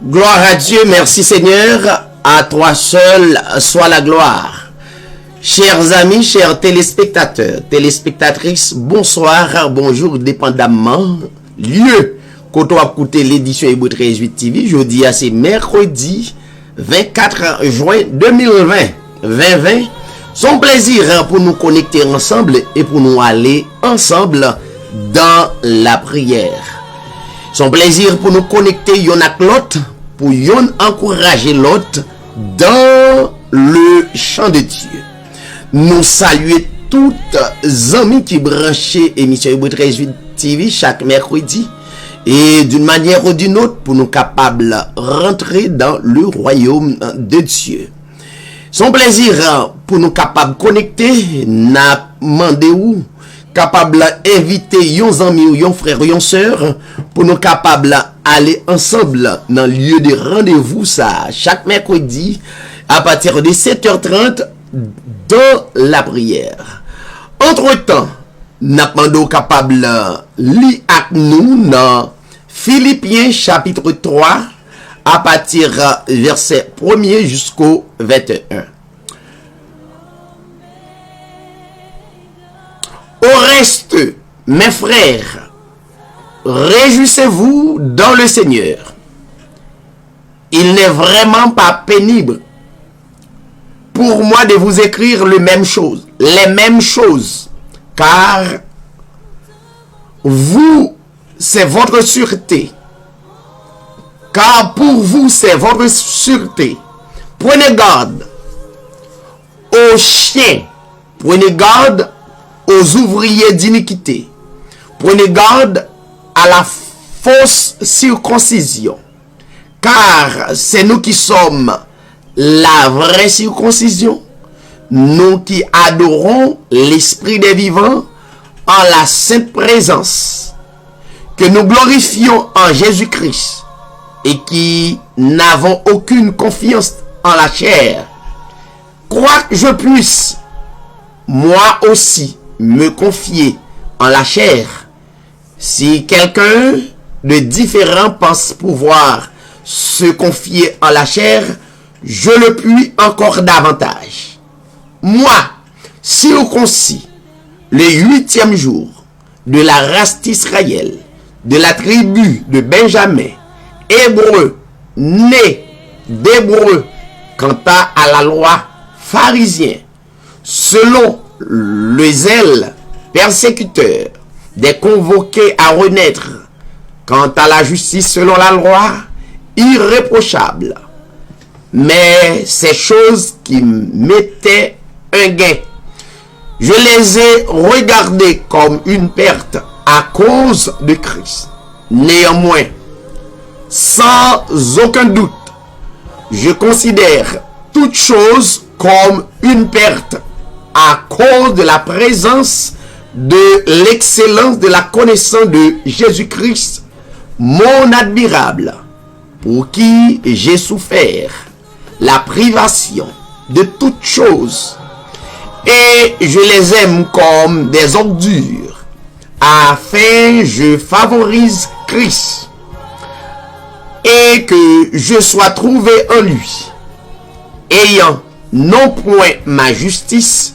Gloire à Dieu, merci Seigneur, à toi seul soit la gloire. Chers amis, chers téléspectateurs, téléspectatrices, bonsoir, bonjour, dépendamment, lieu, quand on a écouté l'édition Hébreu 13.8 TV, jeudi à c'est mercredi 24 juin 2020. Son plaisir pour nous connecter ensemble et pour nous aller ensemble dans la prière. Son plaisir pour nous connecter yon ak l'autre, pour yon encourager l'autre dans le champ de Dieu. Nous saluons toutes les amis qui branchent émission Hébreu 13.8 TV chaque mercredi et d'une manière ou d'une autre pour nous capables rentrer dans le royaume de Dieu. Son plaisir pour nous capables connecter, n'a demandé où capable inviter yon amis ou yon frère ou yon sœur pour nous capables aller ensemble dans le lieu de rendez-vous ça chaque mercredi à partir de 7h30 dans la prière. Entre-temps, n'a demandé capable lire avec nous dans Philippiens chapitre 3 à partir verset 1er jusqu'au 21. Au reste, mes frères, réjouissez-vous dans le Seigneur. Il n'est vraiment pas pénible pour moi de vous écrire les mêmes choses, car vous, c'est votre sûreté. Car pour vous, c'est votre sûreté. Prenez garde aux chiens, prenez garde aux ouvriers d'iniquité. Prenez garde à la fausse circoncision. Car c'est nous qui sommes la vraie circoncision. Nous qui adorons l'Esprit des vivants en la sainte présence. Que nous glorifions en Jésus-Christ et qui n'avons aucune confiance en la chair. Quoi que je puisse, moi aussi, me confier en la chair. Si quelqu'un de différent pense pouvoir se confier en la chair, je le puis encore davantage. Moi, circoncis, le 8e jour de la race d'Israël, de la tribu de Benjamin, hébreu, né d'hébreu, quant à la loi pharisien, selon le zèle persécuteur des convoqués à renaître, quant à la justice selon la loi, irréprochable. Mais ces choses qui mettaient un gain, je les ai regardées comme une perte à cause de Christ. Néanmoins, sans aucun doute, je considère toute chose comme une perte à cause de la présence de l'excellence de la connaissance de Jésus-Christ, mon admirable, pour qui j'ai souffert la privation de toutes choses, et je les aime comme des ordures, afin je favorise Christ, et que je sois trouvé en lui, ayant non point ma justice,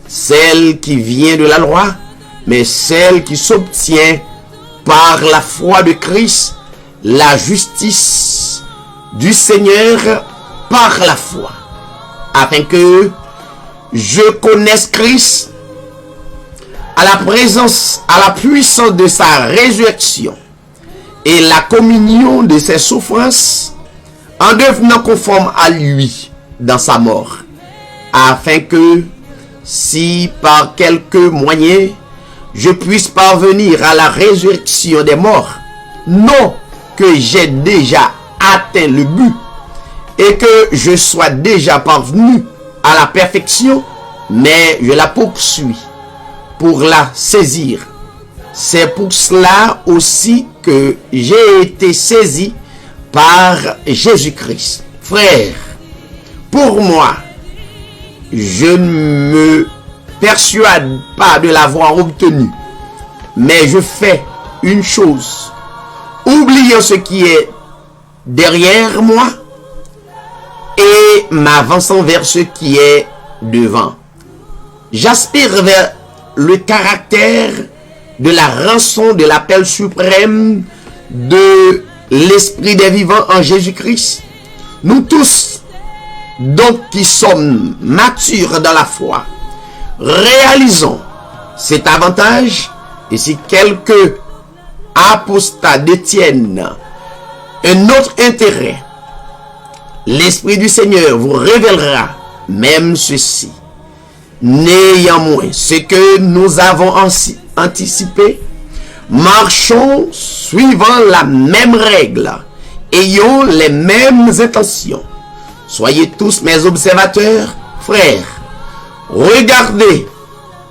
celle qui vient de la loi, mais celle qui s'obtient par la foi de Christ, la justice du Seigneur par la foi, afin que je connaisse Christ à la présence, à la puissance de sa résurrection et la communion de ses souffrances, en devenant conforme à lui dans sa mort, afin que, si par quelque moyen je puisse parvenir à la résurrection des morts, non que j'ai déjà atteint le but et que je sois déjà parvenu à la perfection, mais je la poursuis pour la saisir. C'est pour cela aussi que j'ai été saisi par Jésus-Christ. Frère, pour moi, je ne me persuade pas de l'avoir obtenu, mais je fais une chose, oubliant ce qui est derrière moi et m'avançant vers ce qui est devant. J'aspire vers le caractère de la rançon de l'appel suprême de l'Esprit des vivants en Jésus-Christ. Nous tous, donc qui sommes matures dans la foi, réalisons cet avantage, et si quelques apostats détiennent un autre intérêt, l'Esprit du Seigneur vous révélera même ceci. Néanmoins, ce que nous avons anticipé, marchons suivant la même règle, ayons les mêmes intentions. Soyez tous mes observateurs, frères. Regardez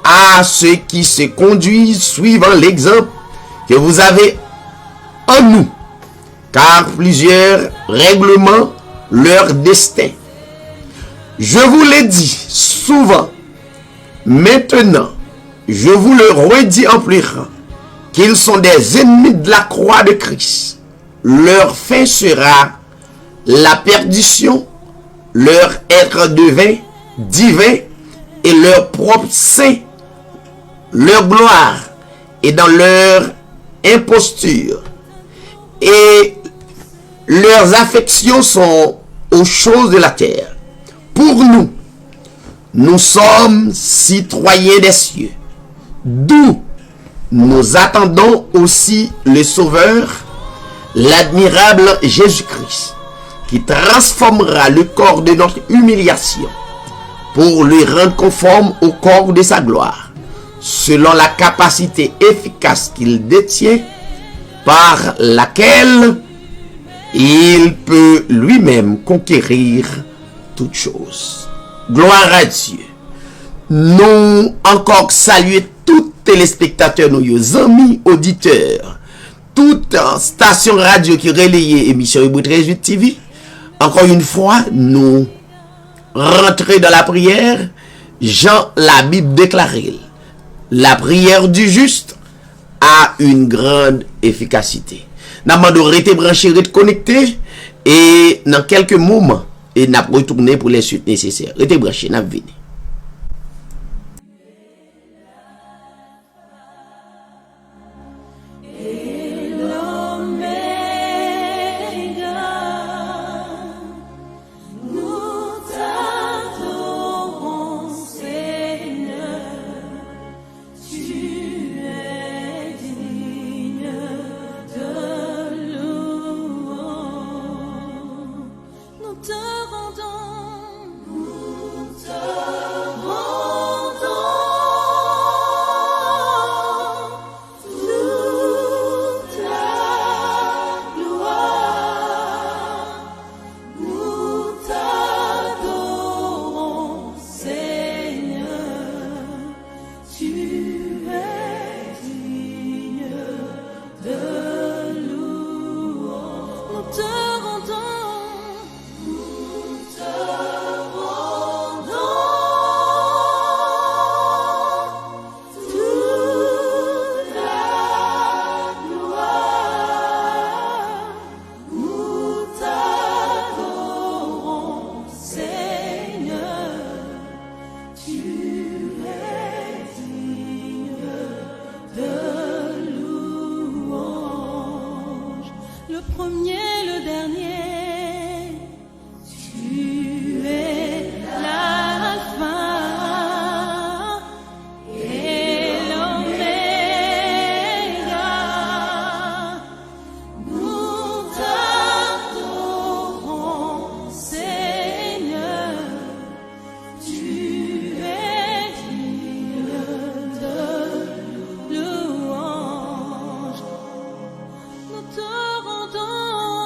à ceux qui se conduisent suivant l'exemple que vous avez en nous, car plusieurs règlements leur destin. Je vous l'ai dit souvent, maintenant, je vous le redis en pleurant, qu'ils sont des ennemis de la croix de Christ. Leur fin sera la perdition, leur être divin et leur propre sein, leur gloire est dans leur imposture et leurs affections sont aux choses de la terre. Pour nous, nous sommes citoyens des cieux, d'où nous attendons aussi le Sauveur, l'admirable Jésus-Christ, qui transformera le corps de notre humiliation pour le rendre conforme au corps de sa gloire, selon la capacité efficace qu'il détient, par laquelle il peut lui-même conquérir toutes choses. Gloire à Dieu. Nous encore saluer tous téléspectateurs, nos amis auditeurs, toute station radio qui relaye émission Hébreux 13 TV. Encore une fois, nous rentrons dans la prière. Jean, la Bible déclare, la prière du juste a une grande efficacité. Nous avons rester branché, rester connecté, et dans quelques moments, et nous avons retourné pour les suites nécessaires. Restez branché, nous venons. Te rendons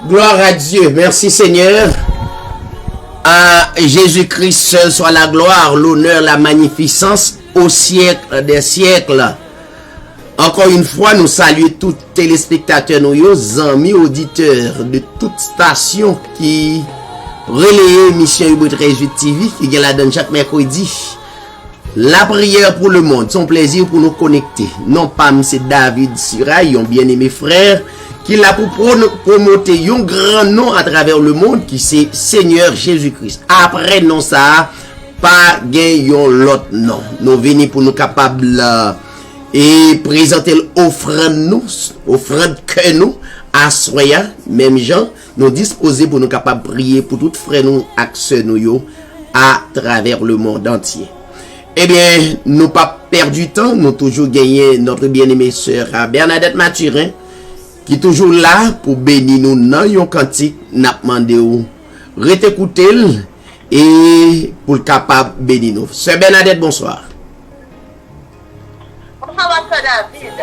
Gloire à Dieu. Merci Seigneur. À Jésus-Christ seul soit la gloire, l'honneur, la magnificence au siècle des siècles. Encore une fois, nous saluons tous les téléspectateurs, nos amis, auditeurs de toute station qui relaye l'émission Hubert 18 TV qui est là dans chaque mercredi. La prière pour le monde, son plaisir pour nous connecter. Non pas M. David Sirail, un bien-aimé frère, qui l'a pour promoter un grand nom à travers le monde qui c'est Seigneur Jésus-Christ. Après non ça, pas gagnons l'autre nom. Nous venons pour nous capables et présenter l'offrande nous, offrande que nous, à soya, même gens, nous disposer pour nous capables de prier pour tout frère nous, accès nous, à travers le monde entier. Eh bien, nous pas perdu temps, nous toujours gagné notre bien-aimée sœur Bernadette Mathurin, qui est toujours là pour bénir nous dans yon cantique, n'a demandé ou réécouter et pour le capable bénir nous. Sœur Bernadette, bonsoir. Bonsoir, sœur David.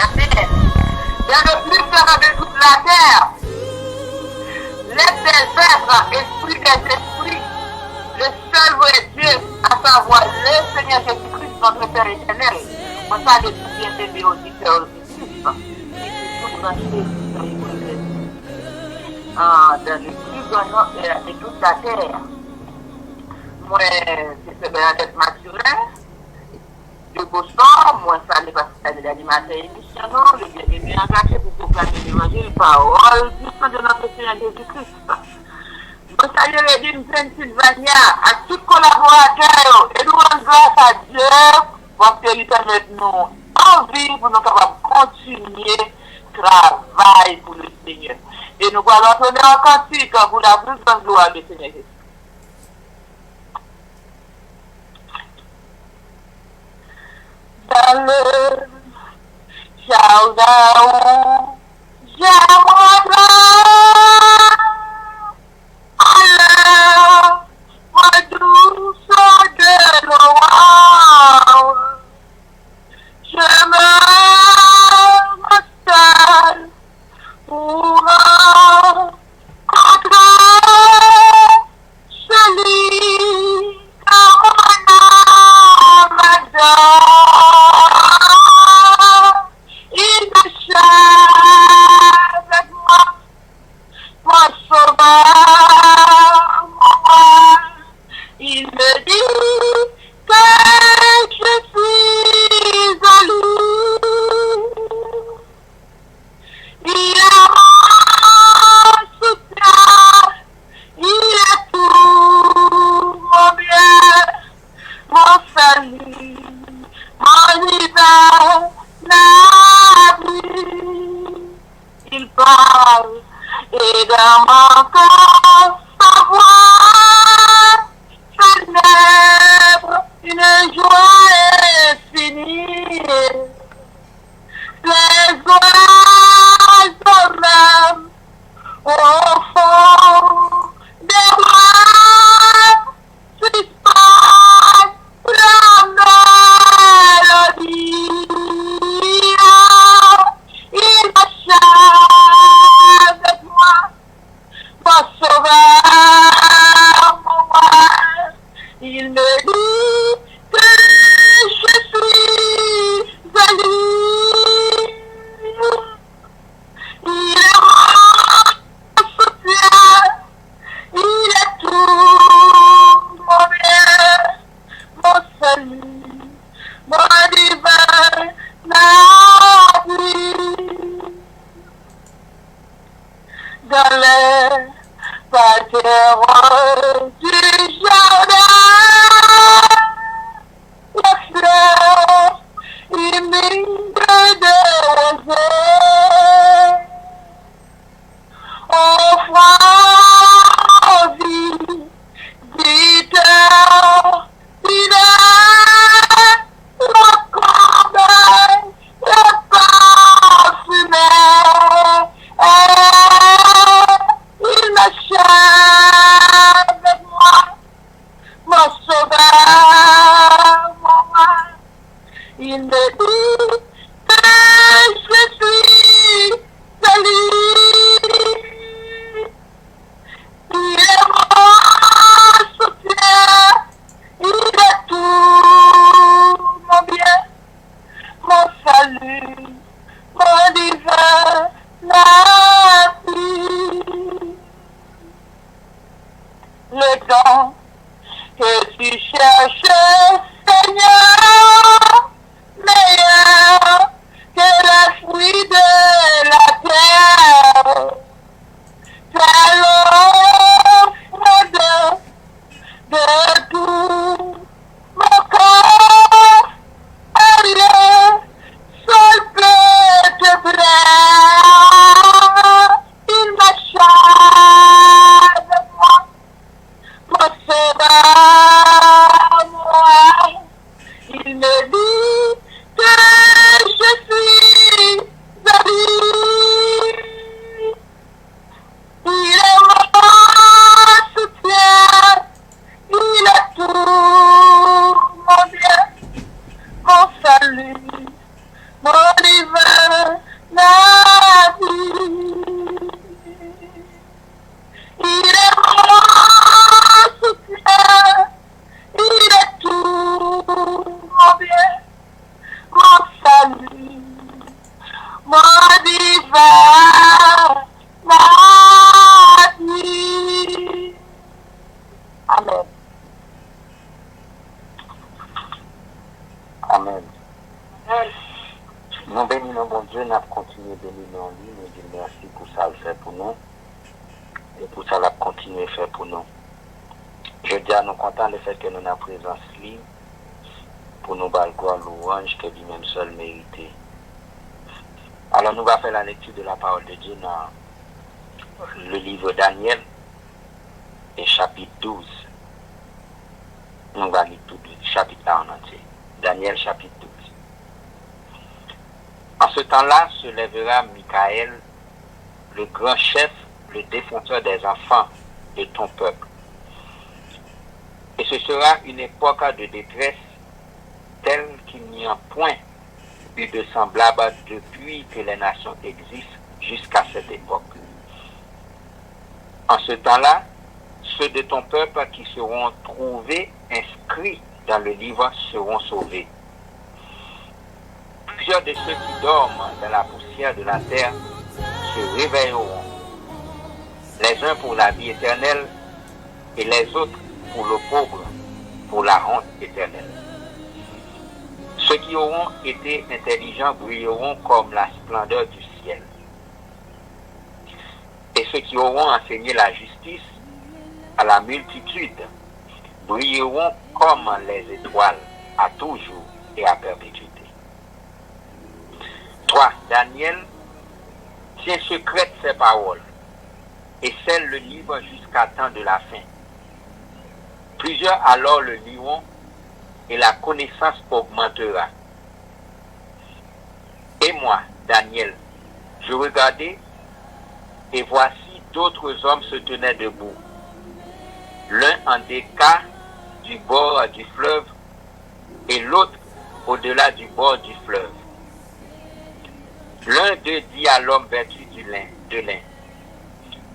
Amen. Dans le plus grand de toute la terre, l'être des êtres, esprit des esprits, le seul vrai Dieu, à savoir le Seigneur Jésus-Christ, notre Père éternel. On salue tous bien aimés auditeurs du Christ. Dans le plus grand nom de toute la terre. Moi, c'est Bernadette Mathurin, de Boston. Moi, ça n'est pas l'animateur émission, le bien-aimé engagé pour proclamer l'évangile, parole du sang de notre Seigneur Jésus-Christ. Moi, salue les d'une Pennsylvania, à tous collaborateurs, et nous rendons grâce à Dieu, parce qu'il permet nous envie pour nous capables de continuer travail pour le Seigneur. Et nous allons donner un cantique pour la plus grande gloire du Seigneur Jésus. Dans le Jardin, j'aimerais alors ma douce de l'eau. Je me installe pour entrer celui à mon âme adore. Il me chante avec moi, mon sauveur, mon roi. Il me dit que je suis à lui. Il est mon soutien, il est tout mon bien, mon salut, mon hiver, la vie. Il parle et dans mon corps sa voix célèbre une joie infinie. Les oiseaux même au fond des bois suspendent la mélodie. Il marche avec moi, mon sauveur, mon roi. Il me dit que je suis à lui. Il est mon soutien, il est tout mon bien, mon salut, mon divin abri. Dans les parterres du jardin, les fleurs humides de rosée, au froid, vie, viteur, fidèle, le corbeil, le parfumé, il me chante avec moi. nous. Et pour ça, la continuer à faire pour nous. Je dis à nous contents le fait que nous avons présence libre pour nous balgoire l'orange que lui-même seul mérité. Alors nous allons faire la lecture de la parole de Dieu dans le livre Daniel et chapitre 12. Nous allons lire tout le chapitre là en entier. Daniel chapitre 12. En ce temps-là se lèvera Michaël, le grand chef, le défenseur des enfants de ton peuple. Et ce sera une époque de détresse telle qu'il n'y a point eu de semblable depuis que les nations existent jusqu'à cette époque. En ce temps-là, ceux de ton peuple qui seront trouvés inscrits dans le livre seront sauvés. Plusieurs de ceux qui dorment dans la poussière de la terre se réveilleront, les uns pour la vie éternelle et les autres pour le pauvre, pour la honte éternelle. Ceux qui auront été intelligents brilleront comme la splendeur du ciel. Et ceux qui auront enseigné la justice à la multitude brilleront comme les étoiles à toujours et à perpétuité. Toi, Daniel, tiens secrète ces paroles et scelle le livre jusqu'à temps de la fin. Plusieurs alors le liront et la connaissance augmentera. Et moi, Daniel, je regardais et voici d'autres hommes se tenaient debout, l'un en déca du bord du fleuve et l'autre au-delà du bord du fleuve. L'un d'eux dit à l'homme vêtu de lin,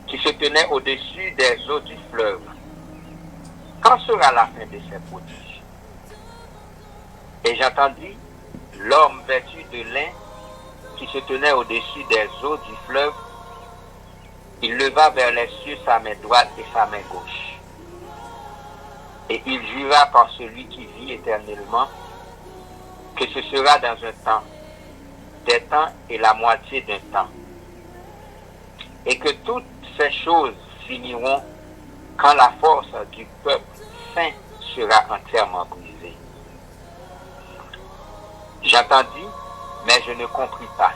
qui se tenait au-dessus des eaux du fleuve, quand sera la fin de ces prodiges? Et j'entendis l'homme vêtu de lin qui se tenait au-dessus des eaux du fleuve. Il leva vers les cieux sa main droite et sa main gauche. Et il jura par celui qui vit éternellement que ce sera dans un temps, des temps et la moitié d'un temps. Et que toutes ces choses finiront quand la force du peuple saint sera entièrement brisée. J'entendis, mais je ne compris pas.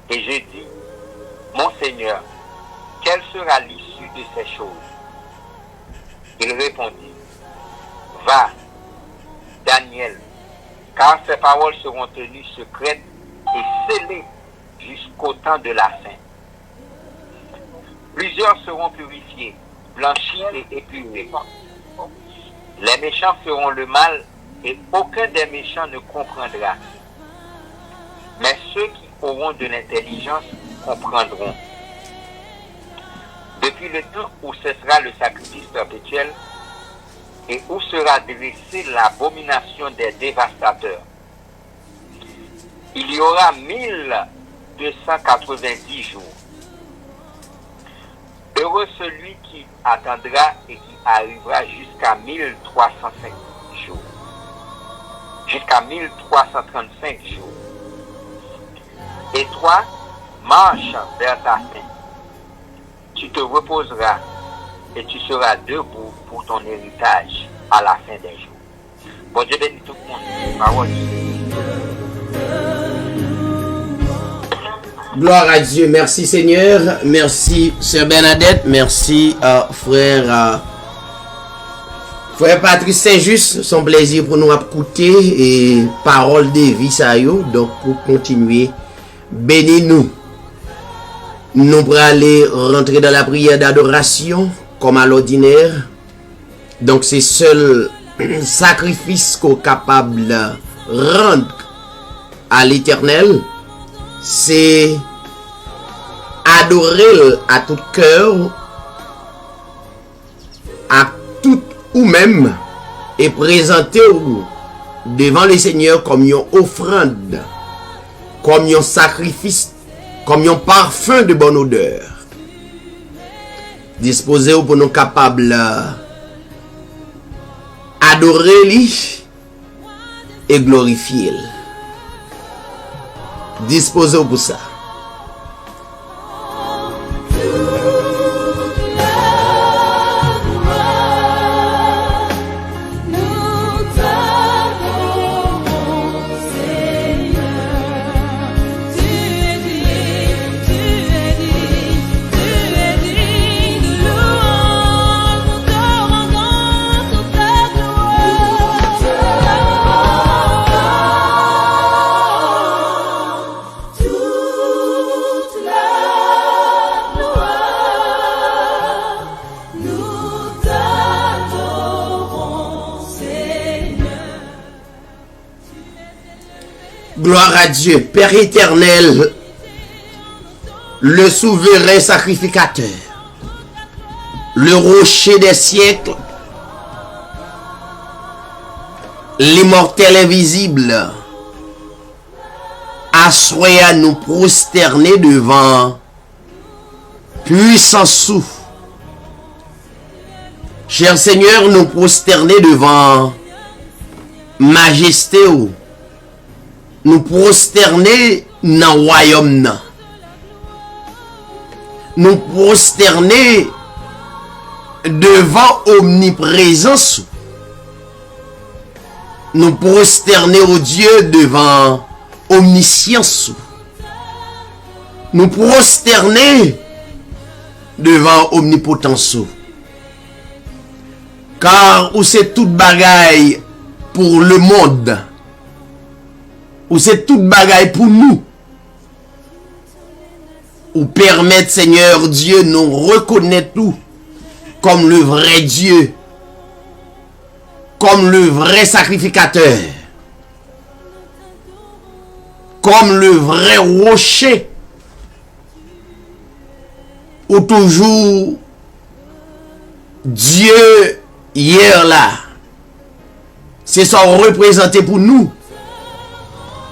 Et je dis, mon Seigneur, quelle sera l'issue de ces choses? Il répondit, va, Daniel, car ces paroles seront tenues secrètes et scellées jusqu'au temps de la fin. Plusieurs seront purifiés, blanchis et épurés. Les méchants feront le mal et aucun des méchants ne comprendra. Mais ceux qui auront de l'intelligence comprendront. Depuis le temps où cessera le sacrifice perpétuel et où sera dressée l'abomination des dévastateurs, il y aura 1290 jours. Heureux celui qui attendra et qui arrivera jusqu'à 1305 jours. Jusqu'à 1335 jours. Et toi, marche vers ta fin. Tu te reposeras et tu seras debout pour ton héritage à la fin des jours. Bon Dieu bénit tout le monde. Parole. Gloire à Dieu. Merci Seigneur. Merci Sœur Bernadette. Merci frère Patrice Saint-Just. Son plaisir pour nous écouter et parole de vie ça yo. Donc pour continuer, bénis-nous. Nous allons aller rentrer dans la prière d'adoration comme à l'ordinaire. Donc c'est seul sacrifice qu'on est capable de rendre à l'Éternel. C'est adorer à tout cœur, à tout ou même, et présenter devant le Seigneur comme une offrande, comme un sacrifice, comme un parfum de bonne odeur. Disposer pour nous capables adorer lui et glorifier. Disposez pour ça. Gloire à Dieu, Père éternel, le souverain sacrificateur, le rocher des siècles, l'immortel invisible, assoyez à nous prosterner devant puissant souffle. Cher Seigneur, nous prosterner devant majesté, nous prosterner dans le royaume, nous prosterner devant omniprésence, nous prosterner au Dieu devant omniscience, nous prosterner devant omnipotence, car où c'est toute bagaille pour le monde, ou c'est toute bagaille pour nous, ou permettre, Seigneur Dieu, nous reconnaître nous comme le vrai Dieu, comme le vrai sacrificateur, comme le vrai rocher, ou toujours Dieu hier là, c'est ça représenté pour nous,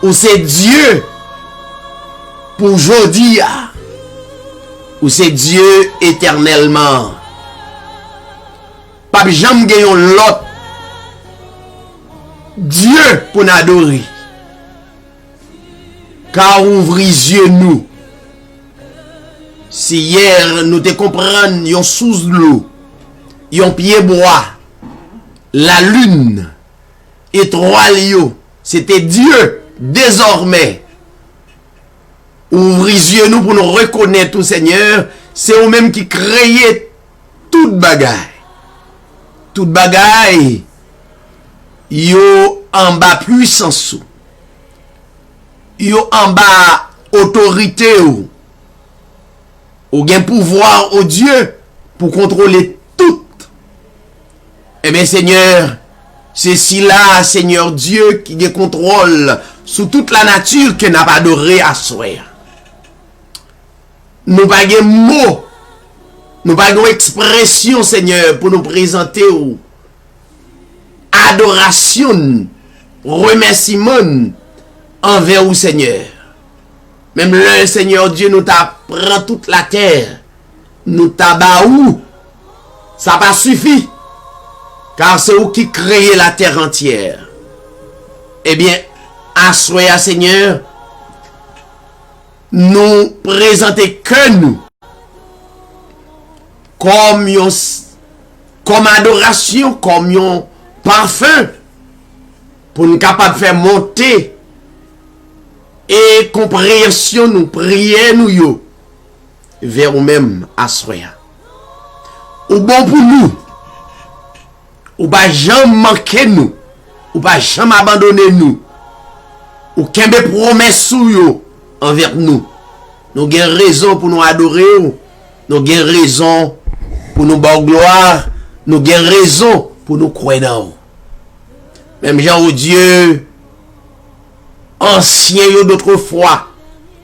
ou c'est Dieu pour aujourd'hui, ou c'est Dieu éternellement. Pas jamais gagnons l'autre Dieu pour nous adorer. Car ouvrir yeux nous. Si hier nous te comprendre, yon sous l'eau, yon pied bois, la lune, étoile yo, c'était Dieu. Désormais, ouvrez yeux nous pour nous reconnaître au Seigneur, c'est eux-mêmes qui créent toute bagaille. Toute bagaille, yo en bas puissance, yo en bas autorité, ou gain pouvoir au Dieu pour contrôler tout. Eh bien Seigneur, c'est si là, Seigneur Dieu, qui contrôle sous toute la nature que n'a pas adoré à soi. Nous pas de mots, nous pas d'expression, Seigneur, pour nous présenter ou adoration, remerciement envers vous, Seigneur. Même le Seigneur Dieu nous t'apprend toute la terre, nous tabaou, ça pas suffit, car c'est vous qui créez la terre entière. Eh bien, assoyez, Seigneur, nous présenter que nous comme adoration, comme un parfum pour nous capables de faire monter et compréhension nous prier nous yo vers nous-mêmes assoyez. Ou bon pour nous, ou pas jamais manquer nous, ou pas jamais abandonner nous, ou qu'un promesse sous yo envers nous. Nous avons raison pour nous adorer, nous avons raison pour nous faire gloire, nous avons raison pour nous croire dans vous. Même gens au Dieu ancien d'autrefois,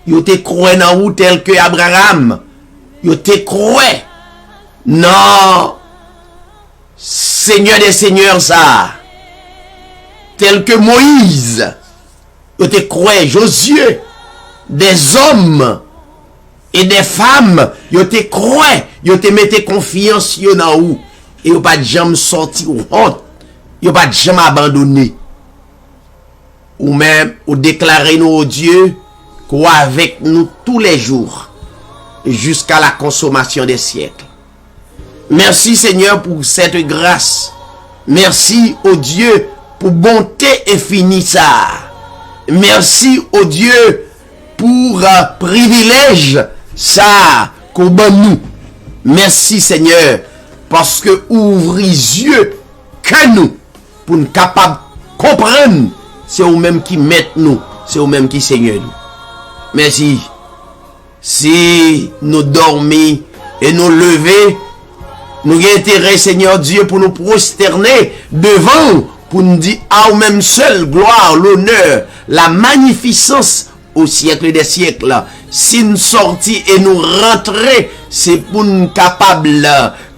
ils te croient dans vous tel que Abraham, ils te croient. Non, Seigneur des Seigneurs ça, tel que Moïse, ils te croient, Josué, des hommes et des femmes, ils te croient, ils te mettent confiance dans vous, et ils pas jamais sorti ou honte, ils pas jamais abandonné. Ou même, ou déclarer nous au Dieu, quoi avec nous tous les jours, jusqu'à la consommation des siècles. Merci Seigneur pour cette grâce. Merci au Dieu pour bonté infinie ça. Merci au Dieu pour privilège ça qu'on donne nous. Merci Seigneur parce que ouvrez yeux que nous pour nous capables de comprendre. C'est eux-mêmes qui mettent nous, c'est eux-mêmes qui seignent nous. Merci. Si nous dormons et nous lever, nous avons intérêt, Seigneur Dieu, pour nous prosterner devant, pour nous dire à nous-mêmes seul, gloire, l'honneur, la magnificence au siècle des siècles. Si nous sortis et nous rentrer, c'est pour nous capables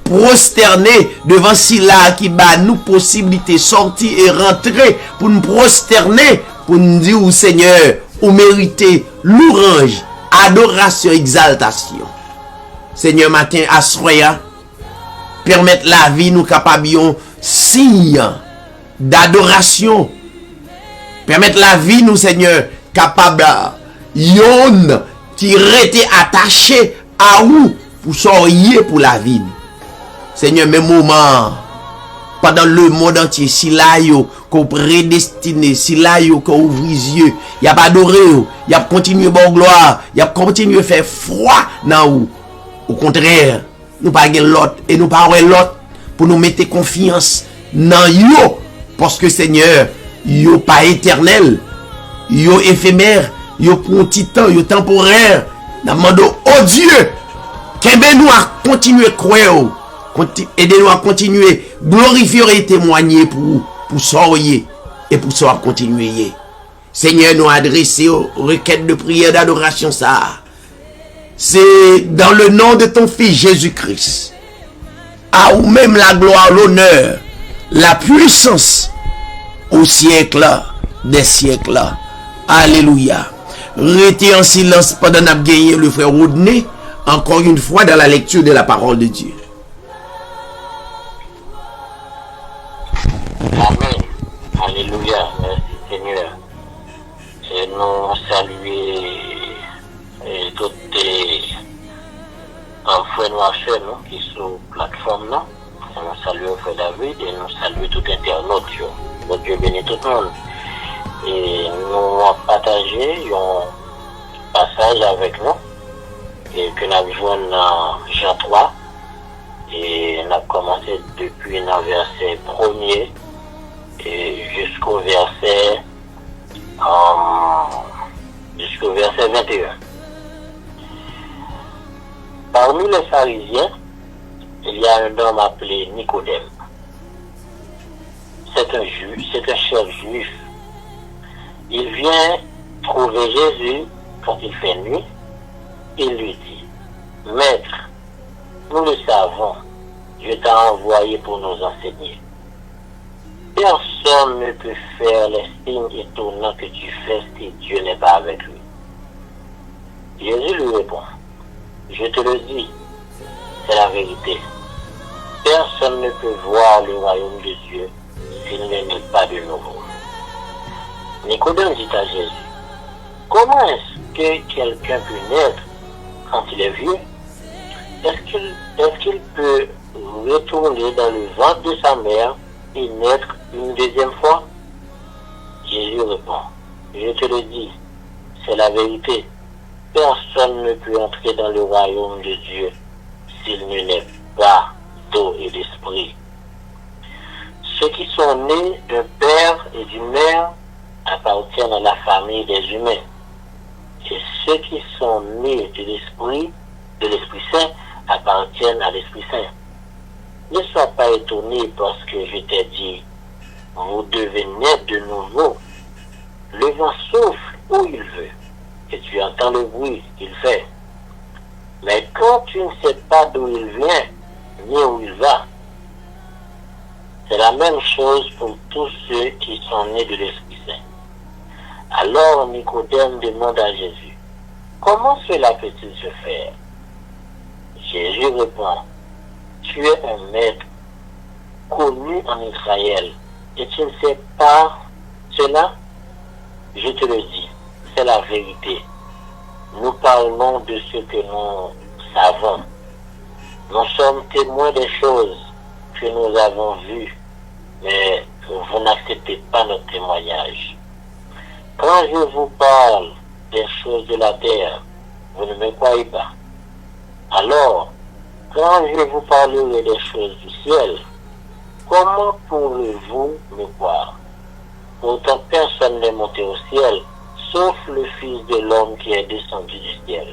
prosterner devant Silla qui bat nous possibilité sortir et rentrer pour nous prosterner, pour nous dire au Seigneur, ou mériter louange, adoration, exaltation. Seigneur, matin, assoya, permettre la vie nous capable signe d'adoration. Permettre la vie nous, Seigneur, capable yon qui rete attaché à vous pour sortir pour la vie. Seigneur, mes moments pendant le monde entier, si là yo qu'on prédestiné, si là yo qu'on ouvre les yeux, y a pas adoré, y a continué bon gloire, y a continué faire froid dans vous. Au contraire, nous pas l'autre et nous pas l'autre pour nous mettre confiance dans yo parce que Seigneur, yo pas éternel, yo éphémère, yo pour un petit temps, yo temporaire. Nous demandons oh Dieu, qu'aimez nous à continuer à croire, aidez-nous à continuer glorifier et témoigner pour sortir et pour ça continuer. Seigneur, nous adresser aux requêtes de prière d'adoration ça. C'est dans le nom de ton Fils Jésus-Christ. À ou même la gloire, l'honneur, la puissance au siècle des siècles. Alléluia. Restez en silence pendant qu'on a gagné le frère Rodney, encore une fois dans la lecture de la parole de Dieu. Amen. Alléluia. Merci Seigneur. Et nous saluer toutes les frères noirs qui sont plateforme là. Nous saluons frère David et nous saluons tout internaute. Bon Dieu bénit tout le monde. Et nous avons partagé un passage avec nous et que nous avons joué dans Jean 3 et on a commencé depuis le verset 1er et jusqu'au verset 21. Parmi les pharisiens, il y a un homme appelé Nicodème. C'est un chef juif. Il vient trouver Jésus quand il fait nuit. Il lui dit, Maître, nous le savons, Dieu t'a envoyé pour nous enseigner. Personne ne peut faire les signes étonnants que tu fais si Dieu n'est pas avec lui. Jésus lui répond, je te le dis, c'est la vérité. Personne ne peut voir le royaume de Dieu s'il ne naît pas de nouveau. Nicodème dit à Jésus, comment est-ce que quelqu'un peut naître quand il est vieux? Est-ce qu'il peut retourner dans le ventre de sa mère et naître une deuxième fois? Jésus répond, je te le dis, c'est la vérité. Personne ne peut entrer dans le royaume de Dieu s'il ne naît pas d'eau et d'esprit. Ceux qui sont nés d'un père et d'une mère appartiennent à la famille des humains. Et ceux qui sont nés de l'Esprit Saint, appartiennent à l'Esprit Saint. Ne sois pas étonné parce que je t'ai dit, vous devez naître de nouveau. Le vent souffle où il veut, et tu entends le bruit qu'il fait. Mais quand tu ne sais pas d'où il vient, ni où il va, c'est la même chose pour tous ceux qui sont nés de l'Esprit Saint. Alors Nicodème demande à Jésus, comment cela peut-il se faire? Jésus répond, tu es un maître connu en Israël et tu ne sais pas cela? Je te le dis, c'est la vérité. Nous parlons de ce que nous savons. Nous sommes témoins des choses que nous avons vues, mais vous n'acceptez pas notre témoignage. Quand je vous parle des choses de la terre, vous ne me croyez pas. Alors, quand je vous parlerai des choses du ciel, comment pourrez-vous me croire? Pourtant, personne n'est monté au ciel, sauf le Fils de l'homme qui est descendu du ciel.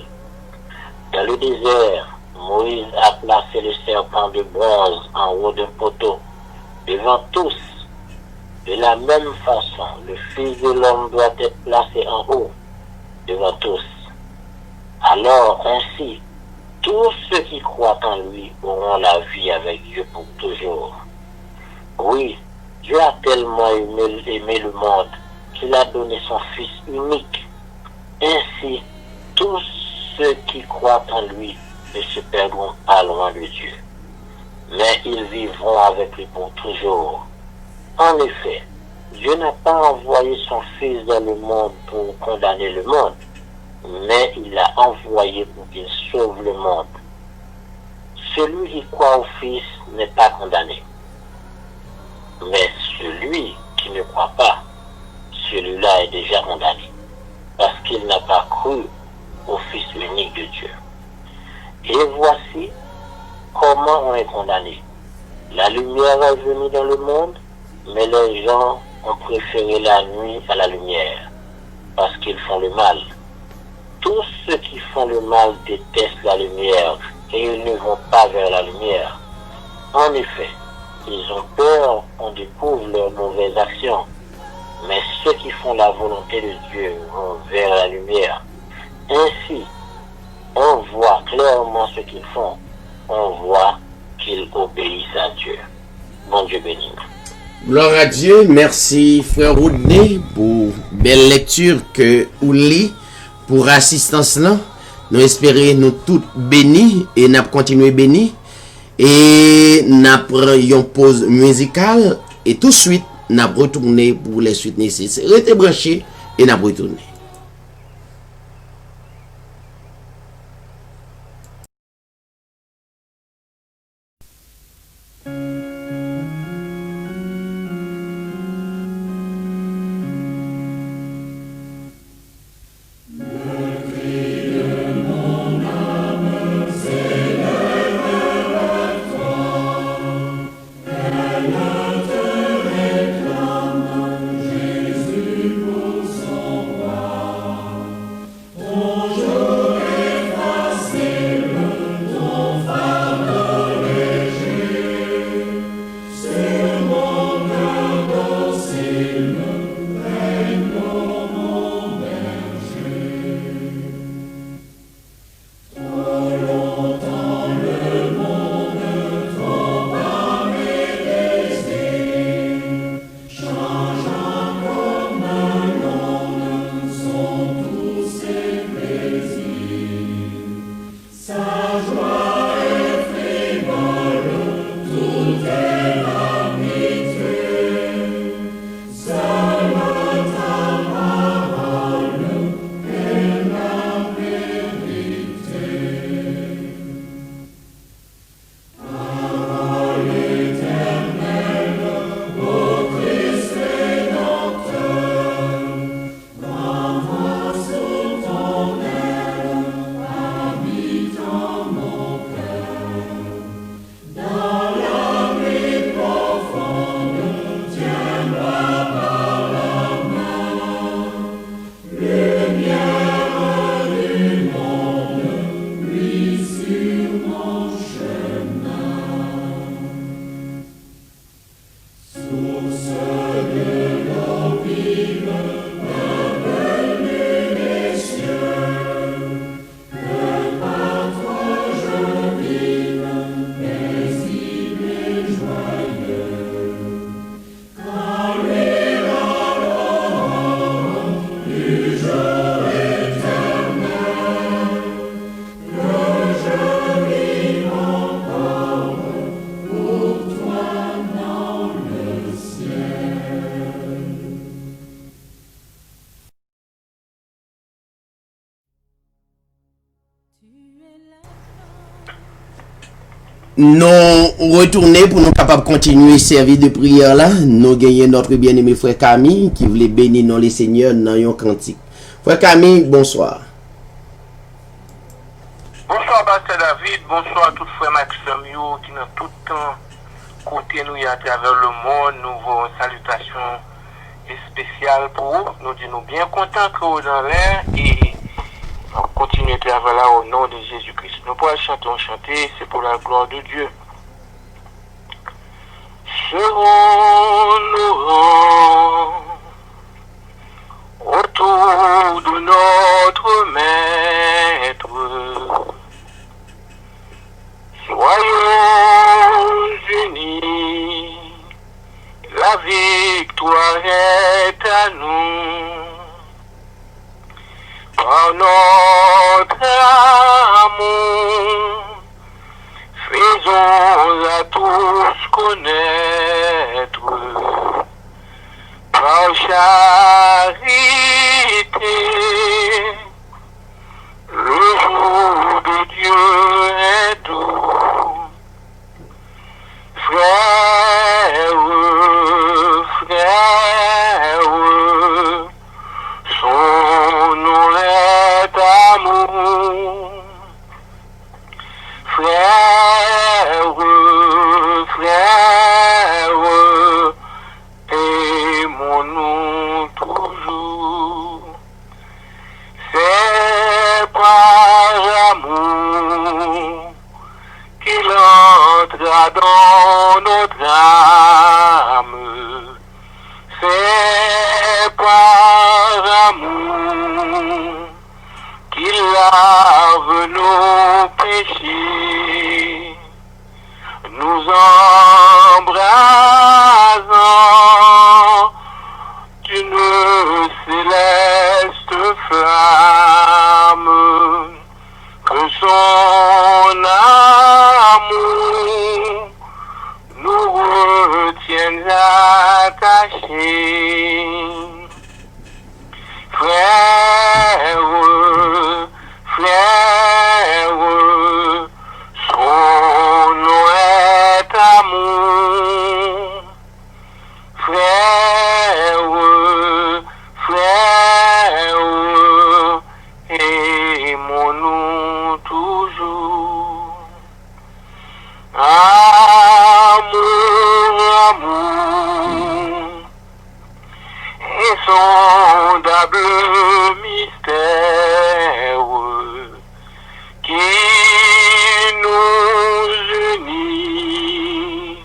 Dans le désert, Moïse a placé le serpent de bronze en haut d'un poteau, devant tous. De la même façon, le Fils de l'homme doit être placé en haut, devant tous. Alors, ainsi, tous ceux qui croient en lui auront la vie avec Dieu pour toujours. Oui, Dieu a tellement aimé le monde qu'il a donné son Fils unique. Ainsi, tous ceux qui croient en lui ne se perdront pas loin de Dieu, mais ils vivront avec lui pour toujours. En effet, Dieu n'a pas envoyé son Fils dans le monde pour condamner le monde, mais il l'a envoyé pour qu'il sauve le monde. Celui qui croit au Fils n'est pas condamné, mais celui qui ne croit pas, celui-là est déjà condamné, parce qu'il n'a pas cru au Fils unique de Dieu. Et voici comment on est condamné. La lumière est venue dans le monde, mais les gens ont préféré la nuit à la lumière, parce qu'ils font le mal. Tous ceux qui font le mal détestent la lumière, et ils ne vont pas vers la lumière. En effet, ils ont peur qu'on découvre leurs mauvaises actions. Mais ceux qui font la volonté de Dieu vont vers la lumière. Ainsi, on voit clairement ce qu'ils font. On voit qu'ils obéissent à Dieu. Mon Dieu béni. Gloire à Dieu. Merci, frère Rodney, pour belle lecture que vous lisez pour assistance là. Nous espérons nous tous bénis et nous continuer bénis. Et nous prenons une pause musicale et tout de suite, nous retourner pour les suites nécessaires. Restez branchés et nous retourner. Nous retourner pour nous capables de continuer servir de prière là. Nous gagnons notre bien-aimé frère Camille qui voulait bénir nous les seigneurs dans un cantique. Frère Camille, bonsoir. Bonsoir Pasteur David, bonsoir à tous frères Maxime qui dans tout temps côté nous à travers le monde. Nous voulons une salutation spéciale pour vous. Nous disons bien contents que vous dans l'air et continuer à travailler au nom de Jésus-Christ. Nous pourrons chanter, c'est pour la gloire de Dieu. serons nos rangs autour de notre Maître. Soyons unis, la victoire est à nous. Par notre amour, faisons à tous connaître. Par charité, le jour de Dieu est doux. Frères, son nom est amour. Frères, aimons-nous toujours. C'est par amour qu'il entra dans notre âme. C'est par amour qu'il lave nos péchés. Nous embrasons d'une céleste flamme, que son amour nous retienne attachés. Frères, son nom est amour. Frères, aimons-nous toujours. Amour, insondable mystère qui nous unit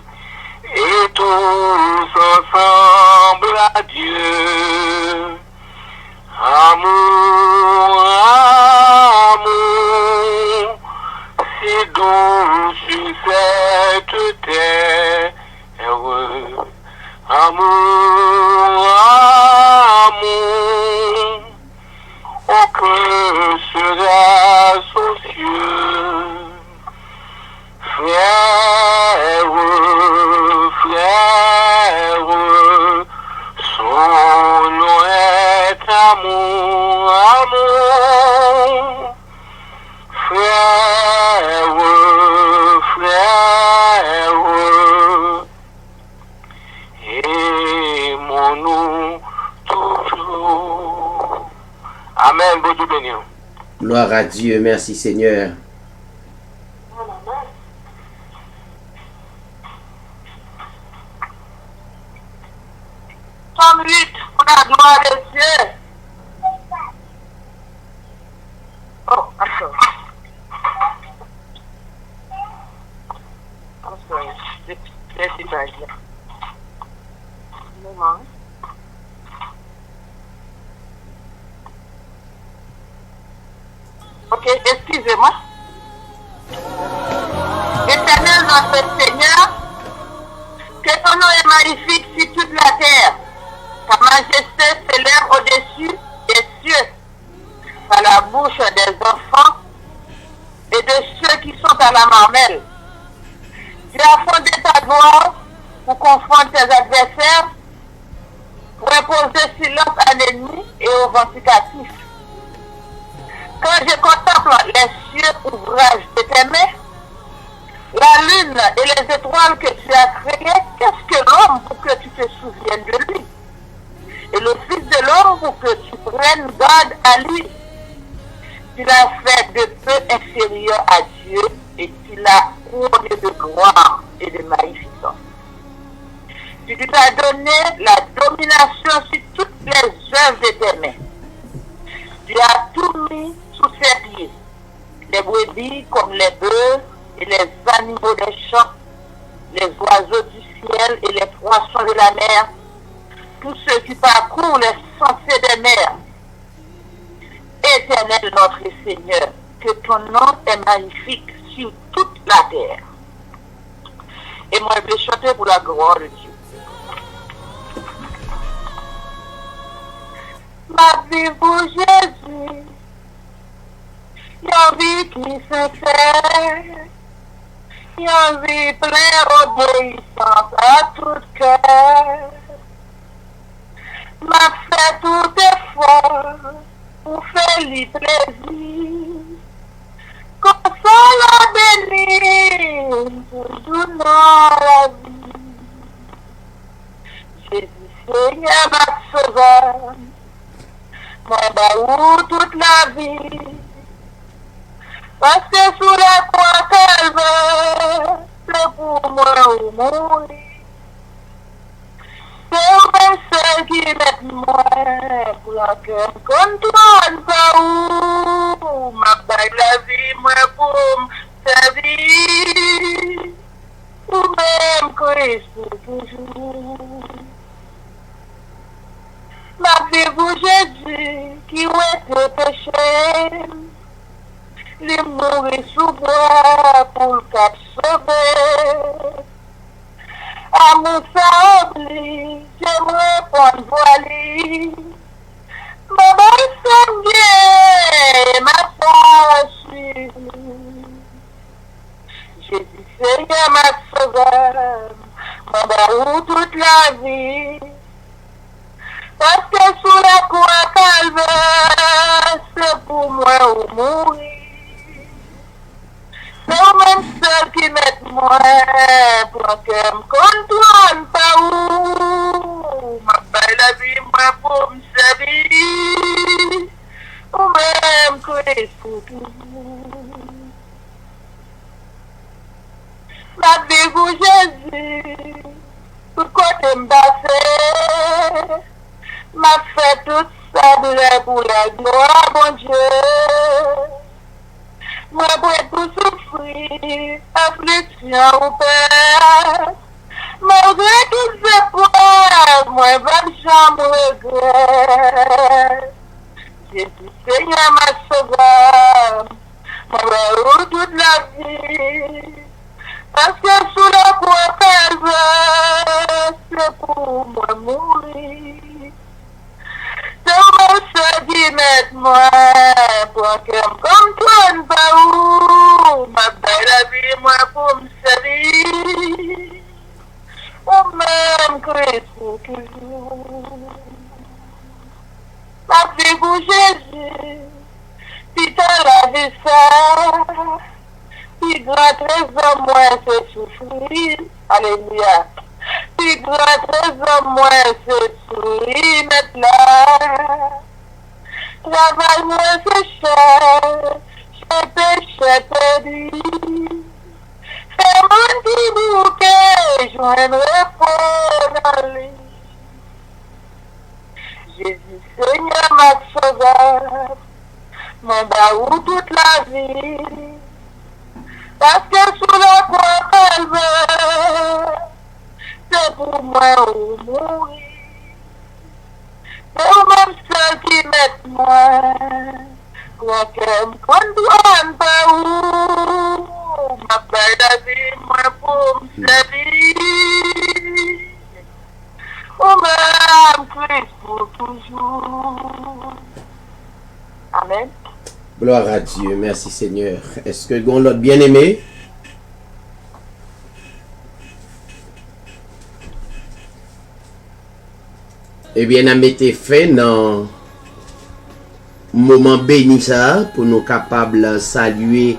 et tous ensemble à Dieu. Amour, si doux sur cette terre. Amour, aucun sera soucieux. Frères, son nom est amour. Frères, aimons-nous toujours. Amen. Bon Dieu béni. Gloire à Dieu. Merci Seigneur. Somme 8, pour la gloire de Dieu. Oh, attends. I'm sorry. C'est pas bien. Moment. Ok, excusez-moi. Éternel notre Seigneur, que ton nom est magnifique sur toute la terre. Ta majesté s'élève au-dessus des cieux, par la bouche des enfants et de ceux qui sont à la marmelle. Tu as fondé ta gloire pour confondre tes adversaires, pour imposer silence à l'ennemi et aux vindicatifs. Quand je contemple les cieux ouvrages de tes mains, la lune et les étoiles que tu as créées, qu'est-ce que l'homme pour que tu te souviennes de lui? Et le Fils de l'homme pour que tu prennes garde à lui. Tu l'as fait de peu inférieur à Dieu et tu l'as couronné de gloire et de magnificence. Tu lui as donné la domination sur toutes les œuvres de tes mains. Tu as tout mis sous ses pieds, les brebis comme les bœufs et les animaux des champs, les oiseaux du ciel et les de la mer, tous ceux qui parcourent les sentiers des mers. Éternel notre Seigneur, que ton nom est magnifique sur toute la terre. Et moi, je vais chanter pour la gloire de Dieu. Ma vie pour Jésus, une vie qui sincère, une vie pleine d'obéissance à tout cœur. M'a fait tout effort pour faire lui plaisir, console béni, toujours dans la vie. Jésus Seigneur, ma sauveur, moi baou toute la vie, parce que sous la croix calvaire, c'est pour moi ou mourir. C'est celle qui met moi pour la cœur contrôle pas où ma baille la vie moi pour me servir ou même Christ pour toujours. Ma vie pour Jésus qui ouait péché, les mourir sous bois pour le cap sauver. Amour ça oublie, j'aimerais prendre voilée. Ma bonne sanguine, ma foi suivie. Jésus Seigneur, ma sauveur, mon baou toute la vie. Parce que sous la croix calvaire, c'est pour moi ou mourir. C'est au même seul qui met moi pour que me contrôle pas où ma baille la vie moi pour me servir ou même Christ pour toujours. Ma vie pour Jésus, pour côté me passer, m'a fait tout ça pour la gloire, bon Dieu. Moi, pour souffrir, affliction ou peur, malgré tous ces épreuves, moi, bonne chambre regrette. Jésus Seigneur, ma sauveur, moi, toute la vie, parce que sous la croix calvaire, c'est pour moi mourir. C'est mon seul qui met moi pour que me comprenne pas où ma belle la vie moi pour me servir ou même Christ pour toujours. Ma vie pour Jésus, si t'as la vie ça, si grand trésor moi c'est souffrir, alléluia. Si grand trésor moi c'est souffrir maintenant. Travail moi c'est cher, j'ai péché perdu. Fais mon petit bouquet, joindrai pour dans lui. Jésus Seigneur ma sauveur, mon baou toute la vie. Parce que sous la croix calvaire, c'est pour moi ou mourir. C'est au même seul qui met moi, quoi qu'elle me condamne pas où, ma belle la vie, moi pour me servir, ou même Christ pour toujours. Amen. Gloire à Dieu, merci Seigneur. Est-ce que l'on l'autre bien aimé? Eh bien, on été fait dans moment béni ça pour nous capables saluer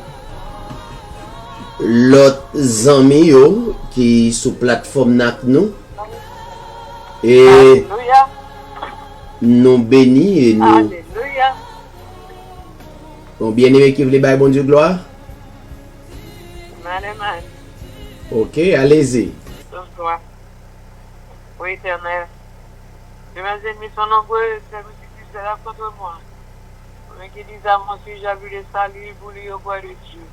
l'autre amis qui sous plateforme nak nous et Alléluia. nous bénis et nous Alléluia. bon bien aimé qui voulait bailler bon Dieu gloire. Amen. Ok, allez-y. Sauve-toi. Oui, éternel. Et mes ennemis sont nombreux, c'est qui c'est là contre moi. Mais qui disent à mon sujet, j'ai vu le salut pour lui au bois de Dieu.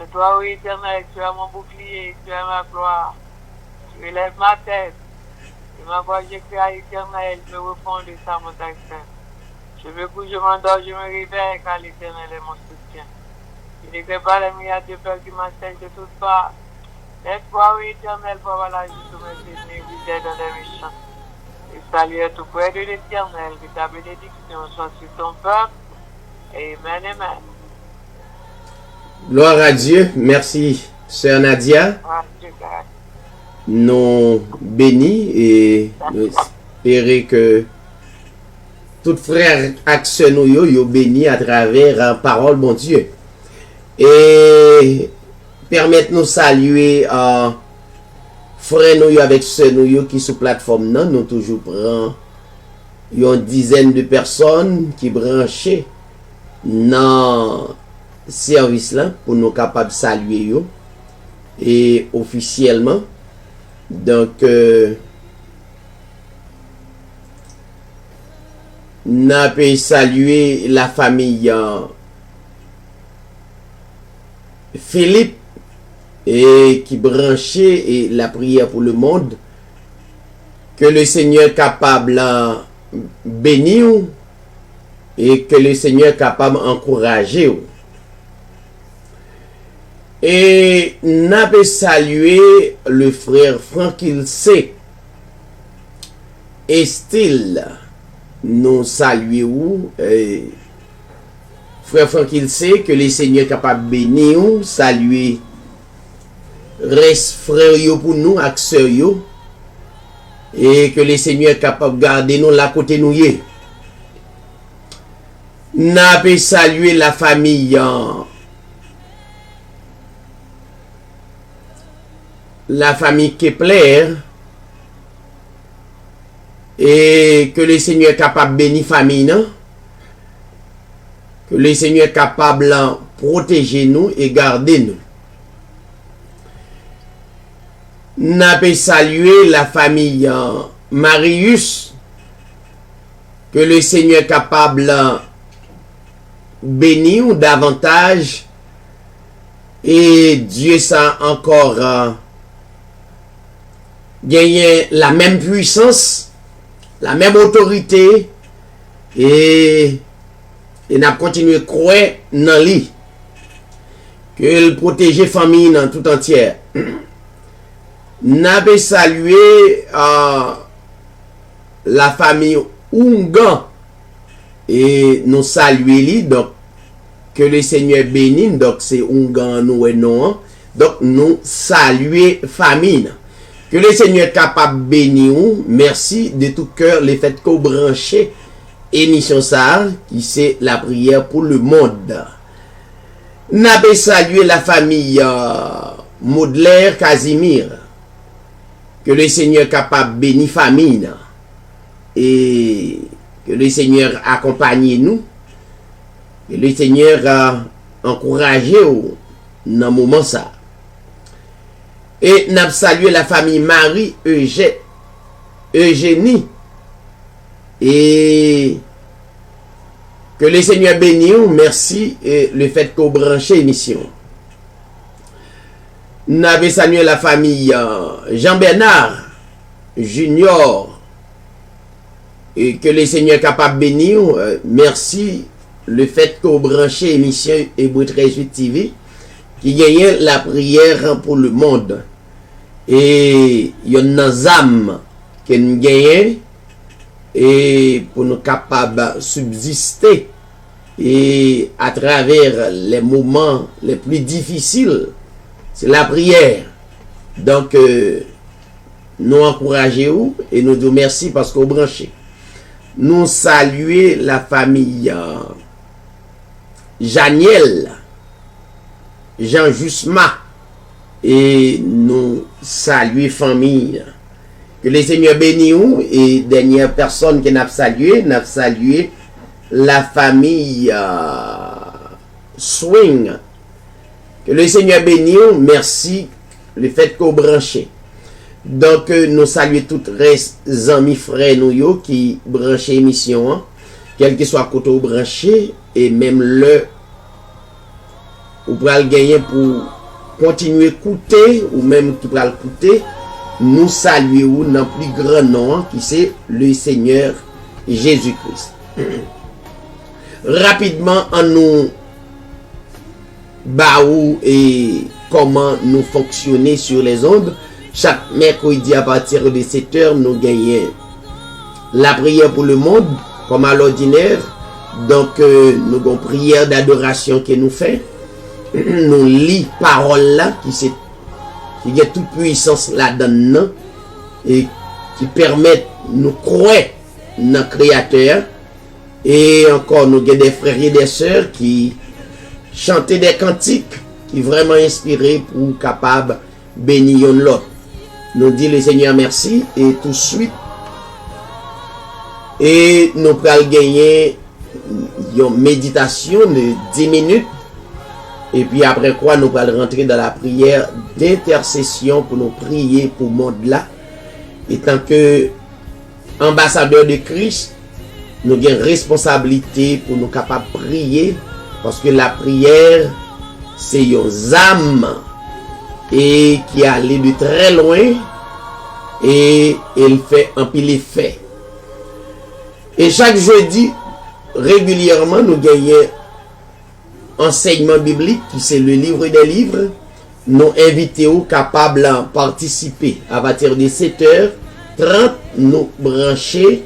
Et toi, oui, éternel, tu as mon bouclier, tu as ma gloire. Tu élèves ma tête. Et ma voix, j'écris à l'Éternel, je répondrai ça, mon accent. Je me couche, je m'endors, je me réveille car l'Éternel est mon soutien. Il n'écrit pas les milliards de peurs qui m'assèchent de toutes parts. Laisse-moi, oui, Éternel, pour avoir la vie sur mes ennemis, vous êtes dans les méchants. Et salut tout près de l'Éternel, que ta bénédiction soit sur ton peuple. Amen, amen. Gloire à Dieu. Merci, Sœur Nadia. Nous bénis et nous espérons que tout frère action nous yo béni à travers la parole bon Dieu. Et permettez-nous saluer frère nous avec ceux nous qui sur plateforme non nous toujours prend une dizaine de personnes qui branchées dans service là pour nous capables de saluer yo et officiellement donc n'a pas saluer la famille Philippe et qui branchait et la prière pour le monde que le Seigneur capable bénir et que le Seigneur capable encourager. Et n'a pas saluer le frère Franquille C. Estile. Nous saluons frère Franquille C. Que le Seigneur capable bénir. Saluer reste frère yo pour nous, accès yo. Et que le Seigneur capable garder nous là côté nous yé. N'a pas saluer la famille. La famille Kepler et que le Seigneur est capable de bénir la famille, non? Que le Seigneur est capable de protéger nous et garder nous. N'a pas saluer la famille Marius, que le Seigneur est capable de bénir davantage et Dieu ça encore gagner la même puissance, la même autorité et n'a continué à croire dans lui que le protéger famille dans tout entière. N'a pas salué la famille Ungan et nous saluer lui donc que le Seigneur bénisse donc c'est Ungan nous et non donc nous saluer famille. Que le Seigneur est capable de bénir. Merci de tout cœur le fait qu'on branche émission ça qui c'est la prière pour le monde. N'a pas salué la famille Maudelaire Casimir. Que le Seigneur est capable de bénir famille et que le Seigneur accompagne nous. Que le Seigneur a encouragé dans le moment ça. Et n'a salué la famille Marie Eugénie. Et que le Seigneur bénisse. Merci et le fait qu'on branche l'émission. N'a salué la famille Jean-Bernard Junior. Et que le Seigneur est capable de bénir. Merci le fait qu'on branche l'émission Hébreu 13 TV qui gagne la prière pour le monde. Et il y a une âme qui nous gagne et pour nous capables de subsister et à travers les moments les plus difficiles, c'est la prière. Donc nous encourageons et nous disons merci parce qu'on branche. Nous saluons la famille Janiel, Jean Jusma et nous saluons famille. Que le Seigneur bénisse et dernière personne qui n'a salué la famille Swing. Que le Seigneur bénisse, merci le fait qu'on branche. Donc nous saluons tous les amis frères nous qui branchent l'émission, quel que soit côté branché et même le ou pour le gagner pour continuer à écouter ou même qui va l'écouter nous saluons dans le plus grand nom qui c'est le Seigneur Jésus-Christ. Rapidement, en nous baou et comment nous fonctionner sur les ondes. Chaque mercredi à partir de 7h, nous gagnons la prière pour le monde, comme à l'ordinaire. Donc, nous avons prière d'adoration que nous faisons. Nous lisons parole là, qui a toute puissance là-dedans, et qui permettent nous croire dans le Créateur. Et encore, nous avons des frères et des sœurs qui chantent des cantiques qui vraiment inspirés pour capable bénir l'autre. Nous disons le Seigneur merci et tout de suite. Et nous allons gagner une méditation de 10 minutes. Et puis après quoi, nous allons rentrer dans la prière d'intercession pour nous prier pour le monde là. Et tant que ambassadeur de Christ, nous avons une responsabilité pour nous capables de prier. Parce que la prière, c'est une âme et qui allait de très loin et elle fait un pile effet. Et chaque jeudi, régulièrement, nous gagnons enseignement biblique, qui c'est le livre des livres. Nous invitons capables de participer à partir de 7h30, nous brancher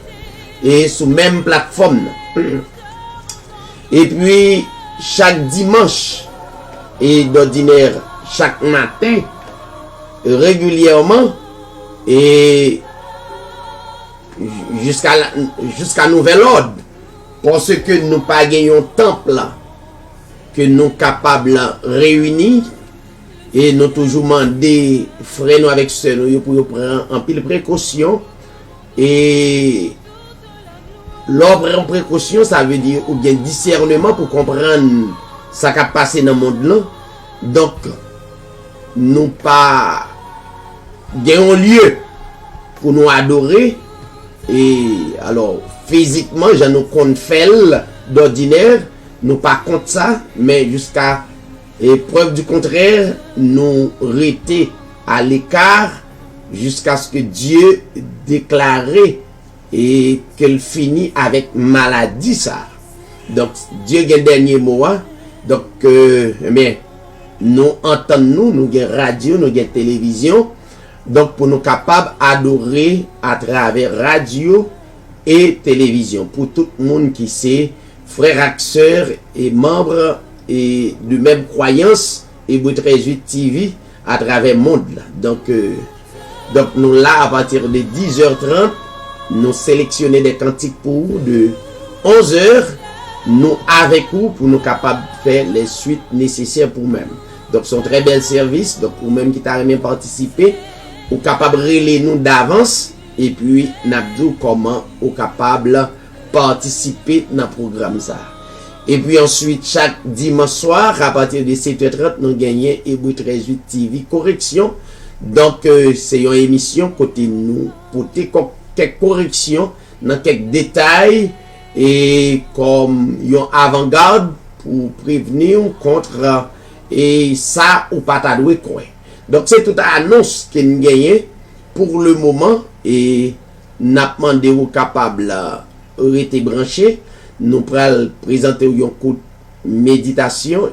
et sous même plateforme. Et puis, chaque dimanche et d'ordinaire, chaque matin, régulièrement, et jusqu'à nouvel ordre, parce que nous pas gagnons temple que nous capables de réunir, et nous toujours demander frères nous avec ceux nous pour prendre un pile précaution. Et l'ordre en précaution, ça veut dire ou bien discernement pour comprendre ce qui a passé dans le monde là. Donc nous pas gagnons lieu pour nous adorer. Et alors physiquement je nous compte faire d'ordinaire, nous pas contre ça, mais jusqu'à preuve du contraire, nous rester à l'écart jusqu'à ce que Dieu déclare et qu'elle finit avec maladie ça. Donc Dieu a le dernier mot. Donc mais nous entendons, nous avons radio, nous avons télévision. Donc pour nous capables d'adorer à travers radio et télévision. Pour tout le monde qui sait, frères et sœurs et membres et de même croyance et Bout 38 TV à travers le monde. Donc nous là à partir de 10h30, nous sélectionnons des cantiques pour vous de 11h, nous avec vous pour nous capables de faire les suites nécessaires pour nous-mêmes. Donc c'est un très bel service. Donc pour même qui t'a même participé, ou capable de relayer nous d'avance et puis nous comment ou capable participer dans le programme ça. Et puis ensuite chaque dimanche soir à partir de 7h30 nous gagnons Hébreu 38 TV correction. Donc c'est une émission côté nous pour quelques corrections dans quelques détails et comme une avant-garde pour prévenir contre et ça ou pas ta doué quoi. Donc c'est toute annonce que nous gagnons pour le moment et n'a demandé aux capables de rester branchés. Nous pourrons présenter un coup de méditation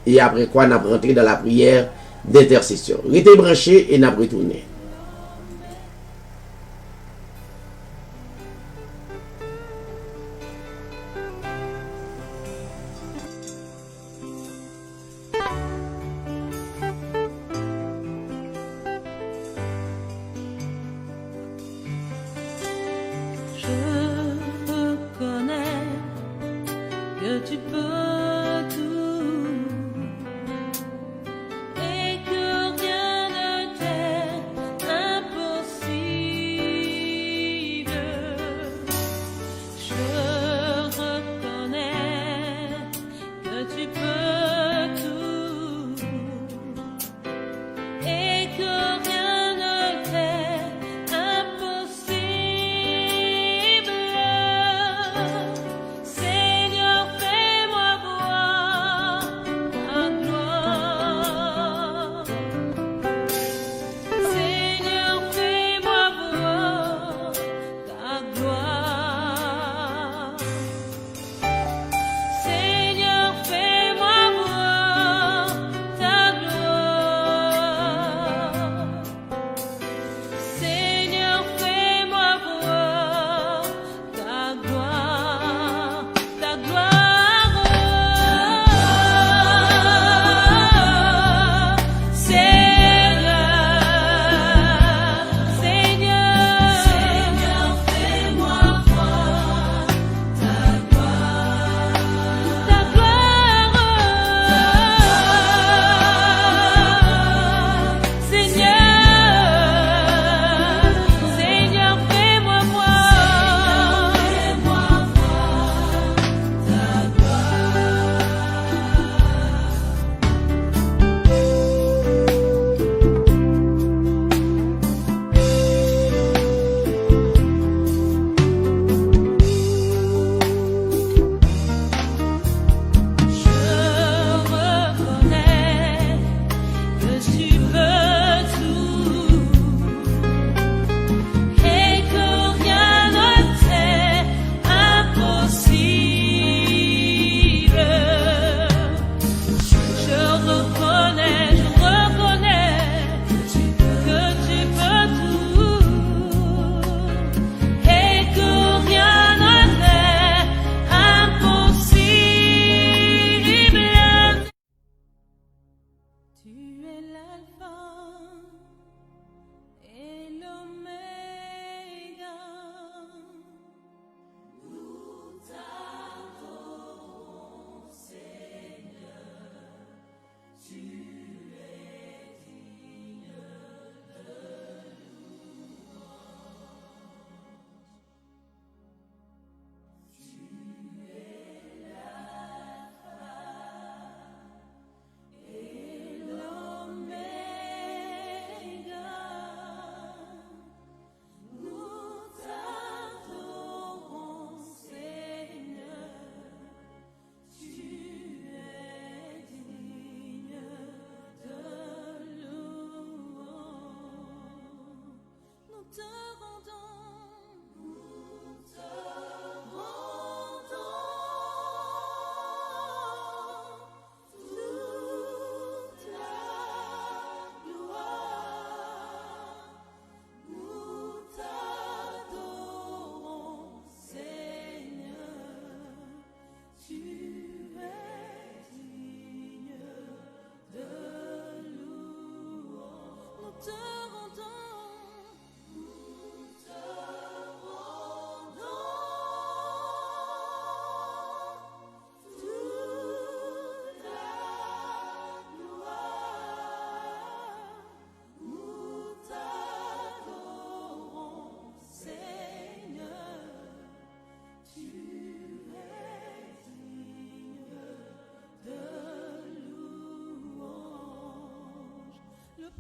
et après quoi nous rentrer dans la prière d'intercession. Restez branchés et nous retourner. Tu peux tout et que rien ne t'est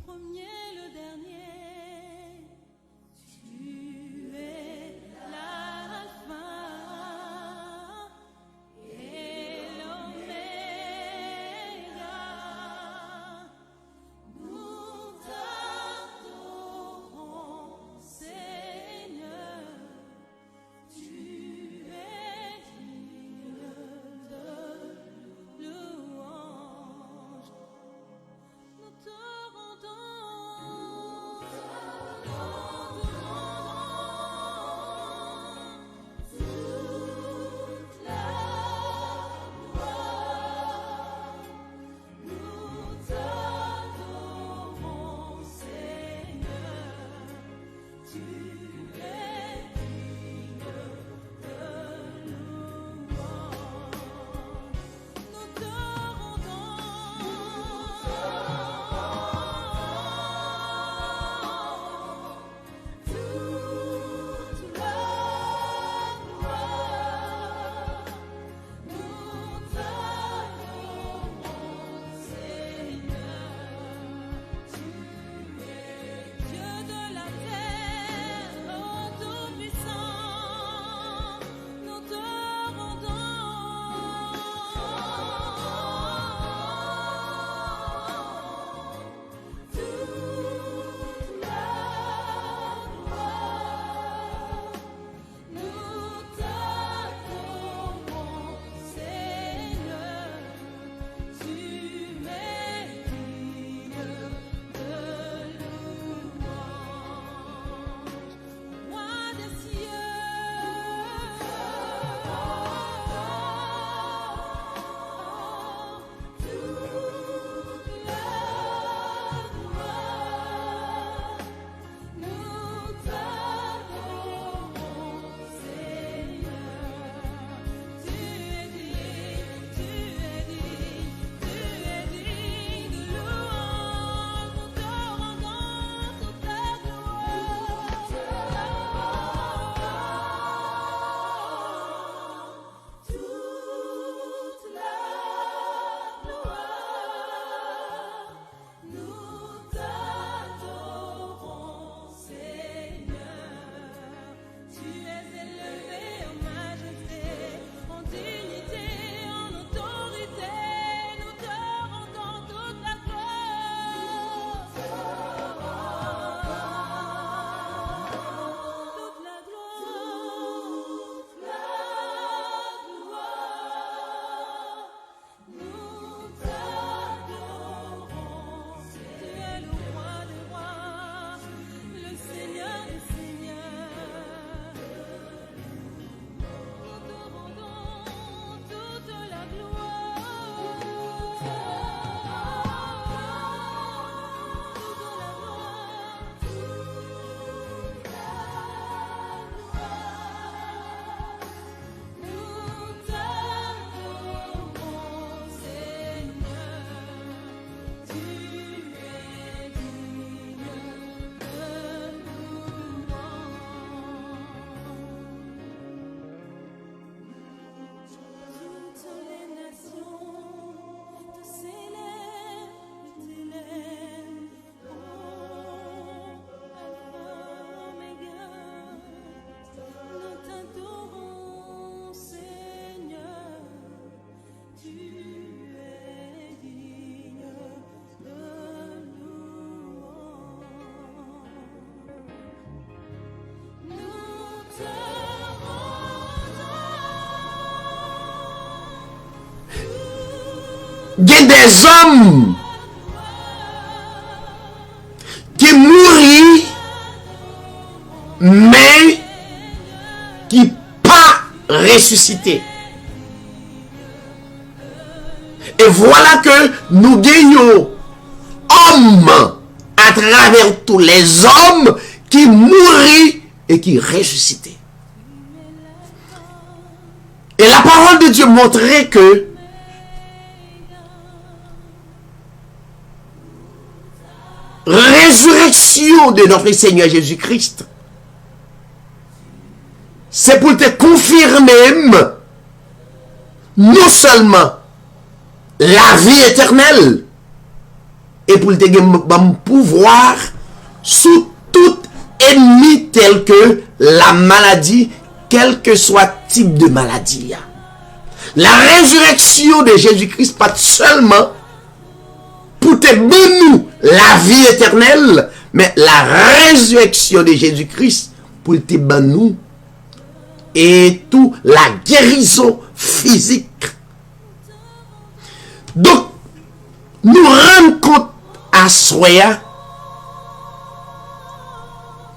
premier, le dernier. Tu es l'alpha et l'oméga. Nous t'adorons, Seigneur. Tu es digne de louange. Nous te rendons toute la gloire. Nous t'adorons, Seigneur. Tu es digne de louange. Nous te toute la gloire. Nous t'adorons, Seigneur. Tu es Dieu de la terre, ô Tout-Puissant. Nous te rendons toute la gloire. Nous t'adorons, Seigneur. Tu es digne de louange. Roi des toute la gloire. Nous t'adorons, Seigneur. Tu es digne de louange. Nous te rendons toute la gloire. Toute la gloire. Nous t'adorons, Seigneur. Tu es élevé en majesté, en dignité, en autorité. Nous te rendons toute la gloire. Toute la gloire. Nous t'adorons. Tu es le roi des rois, le Seigneur des seigneurs. Nous te rendons toute la gloire. Toute la gloire. Nous t'adorons, Seigneur. Tu es digne de louange. Toutes les nations te célèbrent, t'élèvent, ô Alpha, Oméga. Nous t'adorons, Seigneur. Tu es digne de louange. Nous te Il y a des hommes qui mourent, mais qui pas ressuscité. Et voilà que nous gagnons hommes à travers tous les hommes qui mourent et qui ressuscitaient. Et la parole de Dieu montrait que résurrection de notre Seigneur Jésus-Christ, c'est pour te confirmer non seulement la vie éternelle et pour te gen pouvoir sous tout ennemi tel que la maladie, quel que soit type de maladie. La résurrection de Jésus-Christ, pas seulement pour te donner nous la vie éternelle, mais la résurrection de Jésus-Christ pour te donner nous et tout la guérison physique. Donc, nous rendons compte à Soya,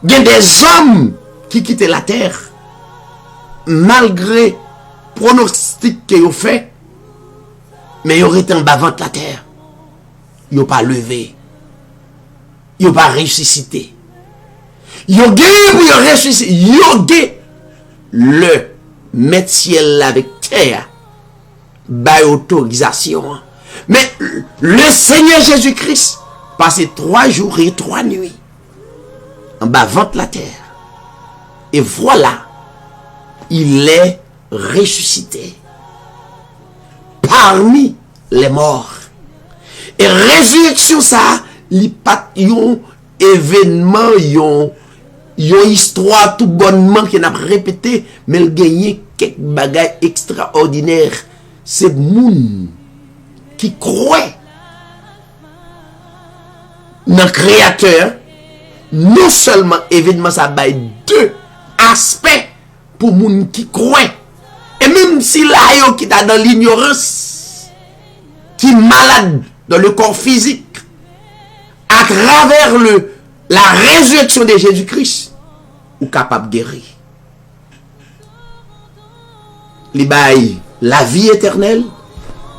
il y a des hommes qui quittent la terre malgré pronostic qu'ils ont fait, mais ils ont été en bas de la terre. Ils n'ont pas levé. Ils n'ont pas ressuscité. Ils ont gagné pour ils ressuscité. Ils ont gagné le mettre ciel avec terre. By autorisation. Mais le Seigneur Jésus-Christ passait 3 jours et 3 nuits en bas de la terre. Et voilà, il est ressuscité parmi les morts. Et résurrection ça, il pas yon événement, yon histoire tout bonnement qui n'a répété, mais il gagne quelques bagages extraordinaires. C'est moun qui croit dans le Créateur. Non seulement événement ça bail 2 aspects pour moun qui croit. Et même si là yo qui est dans l'ignorance, qui est malade dans le corps physique, à travers la résurrection de Jésus-Christ, ou capable de guérir. Il bail la vie éternelle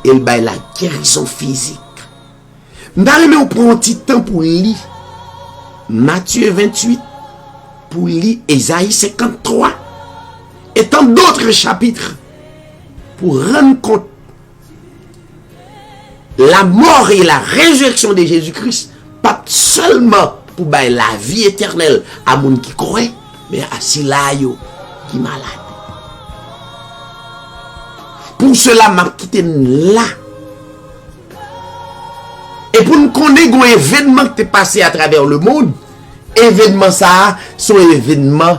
et il bail la guérison physique. M'arrive on prend un petit temps pour lire Matthieu 28, pour lire Ésaïe 53 et tant d'autres chapitres pour rendre compte la mort et la résurrection de Jésus-Christ, pas seulement pour bailler la vie éternelle à moun qui croit, mais à Silayo qui malade. Pour cela, m'a quitté là. Et pour nous connaître un événement qui est passé à travers le monde, événement ça, son événement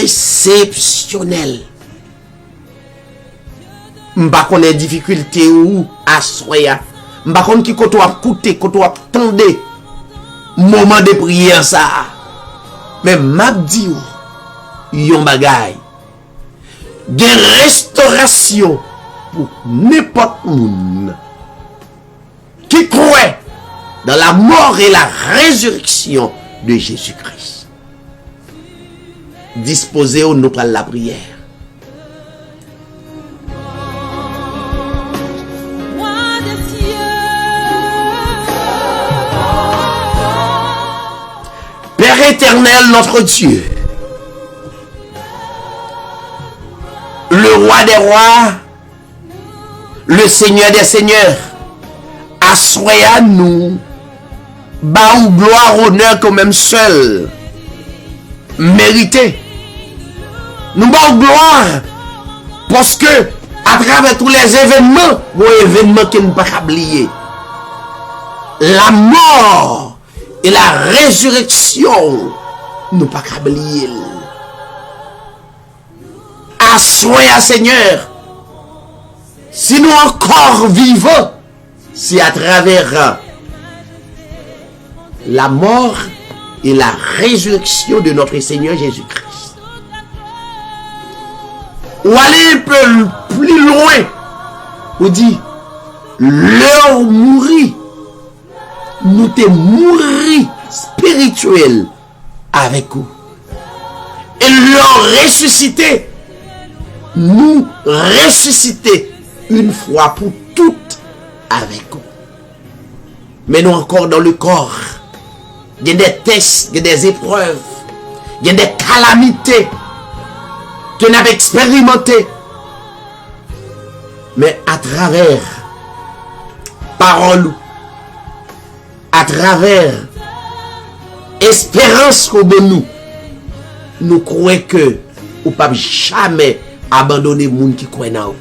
exceptionnel. M'pa connaît difficulté ou à soya. M'pa connaît qui quand on a écouté, quand on a attendu moment de prière ça. Mais m'a dit yon bagay. Gen restauration pour n'importe moun qui croit dans la mort et la résurrection de Jésus-Christ. Disposez au nous la prière. Père éternel, notre Dieu, le roi des rois, le Seigneur des seigneurs, assoyez nous, bas ou gloire, honneur quand même seul, mérité. Nous bas gloire, parce que à travers tous les événements, qui ne pas oublier, la mort et la résurrection, nous pas oublier. Assoyez Seigneur, si nous encore vivons, c'est à travers la mort et la résurrection de notre Seigneur Jésus-Christ. Ou aller un peu plus loin, ou dit, leur mourir, nous te mourir spirituel avec vous. Et leur ressusciter, nous ressusciter une fois pour toutes avec vous. Mais nous encore dans le corps, il y a des tests, il y a des épreuves, il y a des calamités que nous avons expérimentées. Mais à travers parole, à travers espérance qu'on donne nous croyons que nous ne pouvons jamais abandonner les gens qui croient en nous.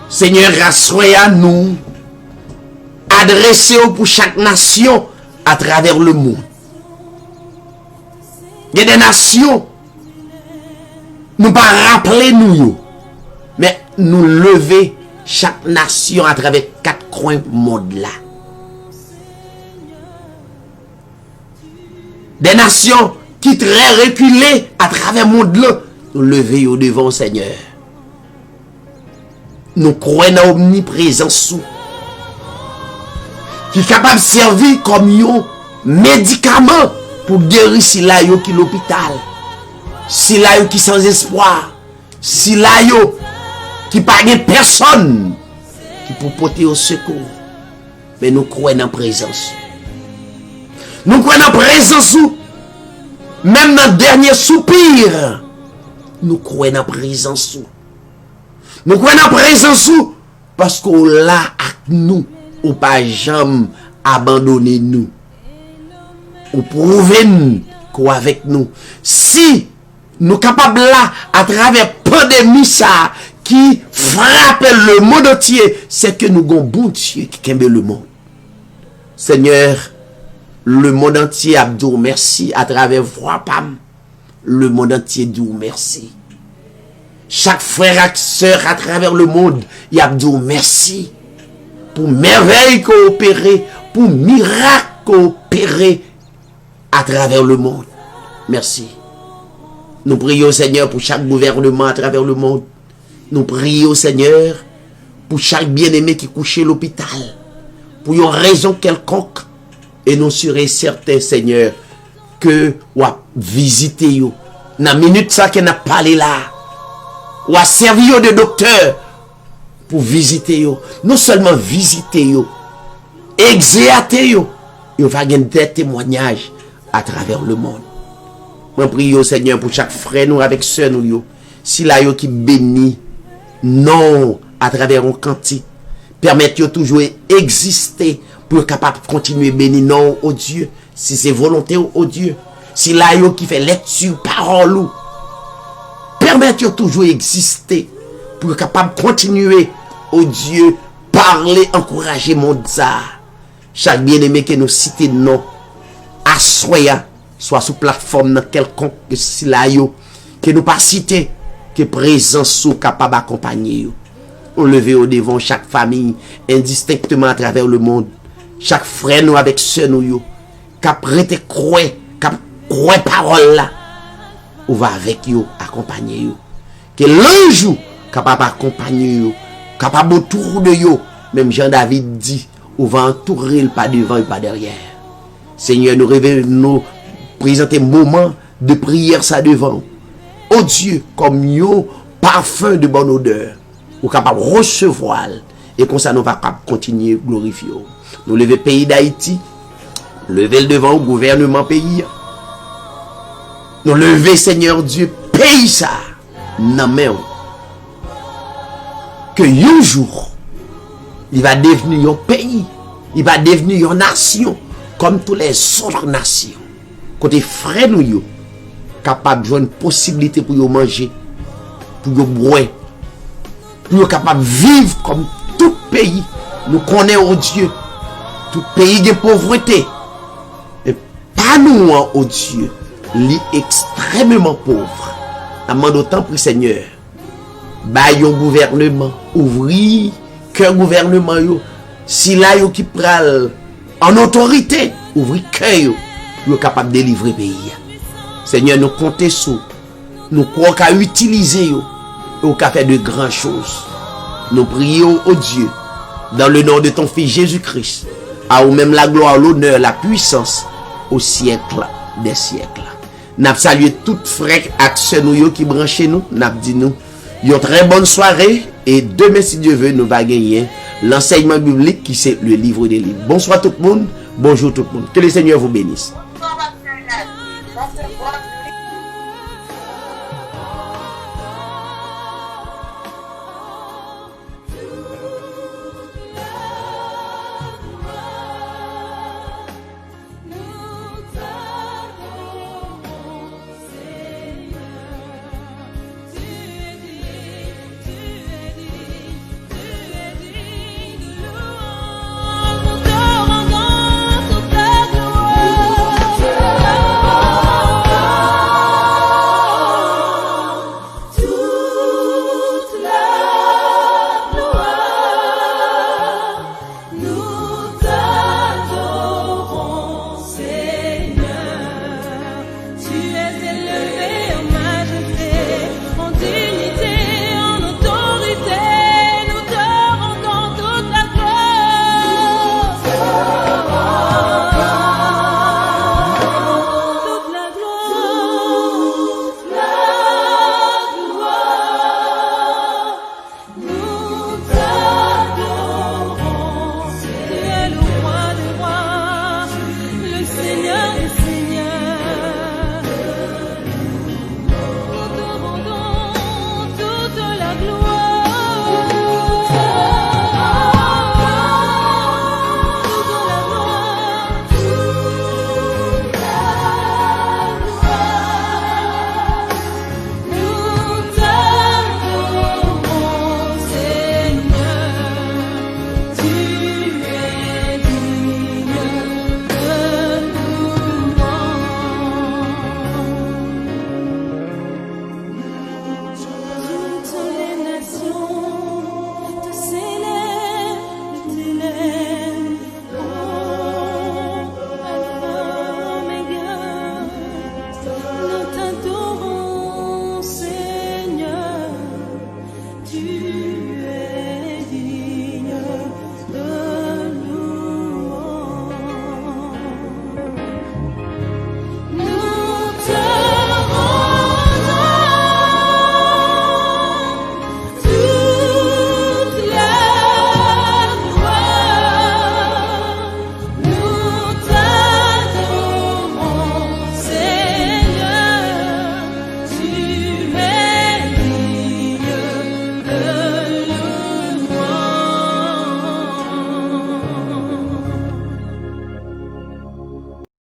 Seigneur, rassoyez nous adressé pour chaque nation à travers le monde. Il y a des nations, nous pas rappeler nous, mais nous lever chaque nation à travers 4 coins du monde là. Des nations qui très reculées à travers le monde là, nous lever au devant Seigneur. Nous croyons dans l'omniprésence qui est capable de servir comme un médicament pour guérir si là yo qui l'hôpital, si là yo qui sans espoir, si là yo qui pas de personne qui peut porter au secours. Mais nous croyons dans la présence. Nous croyons dans la présence. Même dans le dernier soupir, nous croyons dans la présence. Nous croyons dans la présence parce qu'on l'a avec nous. Ou pas jamais abandonner nous. Ou prouver qu'on avec nous. Si nous sommes capables là, à travers pandémie ça, qui frappe le monde entier, c'est que nous avons bon Dieu qui aime le monde. Seigneur, le monde entier a dit merci à travers voix pam. Le monde entier dit merci. Chaque frère et sœur à travers le monde, il a dit merci. Pour merveille coopérer, pour miracle coopérer à travers le monde. Merci. Nous prions Seigneur pour chaque gouvernement à travers le monde. Nous prions Seigneur pour chaque bien-aimé qui couche à l'hôpital. Pour une raison quelconque. Et nous serons certains Seigneur que ou visiter yo. Dans la minute ça que n'a parlé là. Ou à servir de docteur. Pour visiter yo, non seulement visiter yo, exercer yo, yo va gagner des témoignages à travers le monde. Moi prie au Seigneur pour chaque frère nous avec sœur nous yo, si la yo qui bénit non à travers un cantique, permettre yo toujours exister pour capable continuer bénir non au Dieu, si c'est volonté au Dieu, si la yo qui fait lecture parole ou permettre yo toujours exister pour capable continuer au Dieu, parler, encourager mon ça. Chaque bien-aimé que nous citons non, assoya, soit sous plateforme dans quelconque si là yo, que nous pas citer, que présence sous capable d'accompagner yo. On lever au devant chaque famille, indistinctement à travers le monde. Chaque frère nous avec sœur nous yo, cap prêter croire, cap croire parole là. On va avec yo, accompagner yo. Que l'ange capable d'accompagner yo. Capable autour de yo, même Jean-David dit, on va entourer le pas devant et pas derrière. Seigneur, nous révèle, nous présenter moment de prière ça devant. Oh Dieu, comme yo, parfum de bonne odeur, ou capable de recevoir, et comme ça nous va continuer à glorifier. Nous lever le pays d'Haïti, lever le devant au gouvernement pays. Nous lever, Seigneur Dieu, pays ça, non mais que un jour, il va devenir un pays, il va devenir une nation, comme toutes les autres nations. Côté frère nous, capable de jouer une possibilité pour manger, pour boire, pour capable de vivre comme tout pays. Nous connaissons Dieu, tout pays de pauvreté. Et pas nous, oh Dieu, li extrêmement pauvre. Amende autant pour Seigneur. Bay yon gouvernement, ouvri cœur gouvernement yo, si là yo qui pral en autorité, ouvri cœur yo capable de délivrer pays. Seigneur, nous comptons sur nous croyons qu'à utiliser yo, ou qu'à faire de grandes choses. Nous prions au Dieu dans le nom de ton Fils Jésus-Christ, à ou même la gloire, l'honneur, la puissance au siècle des siècles. N'a salué toutes frères et nous qui branchent nous, n'a dit nous une très bonne soirée et demain si Dieu veut nous va gagner l'enseignement biblique qui c'est le livre des livres. Bonsoir tout le monde, bonjour tout le monde. Que le Seigneur vous bénisse.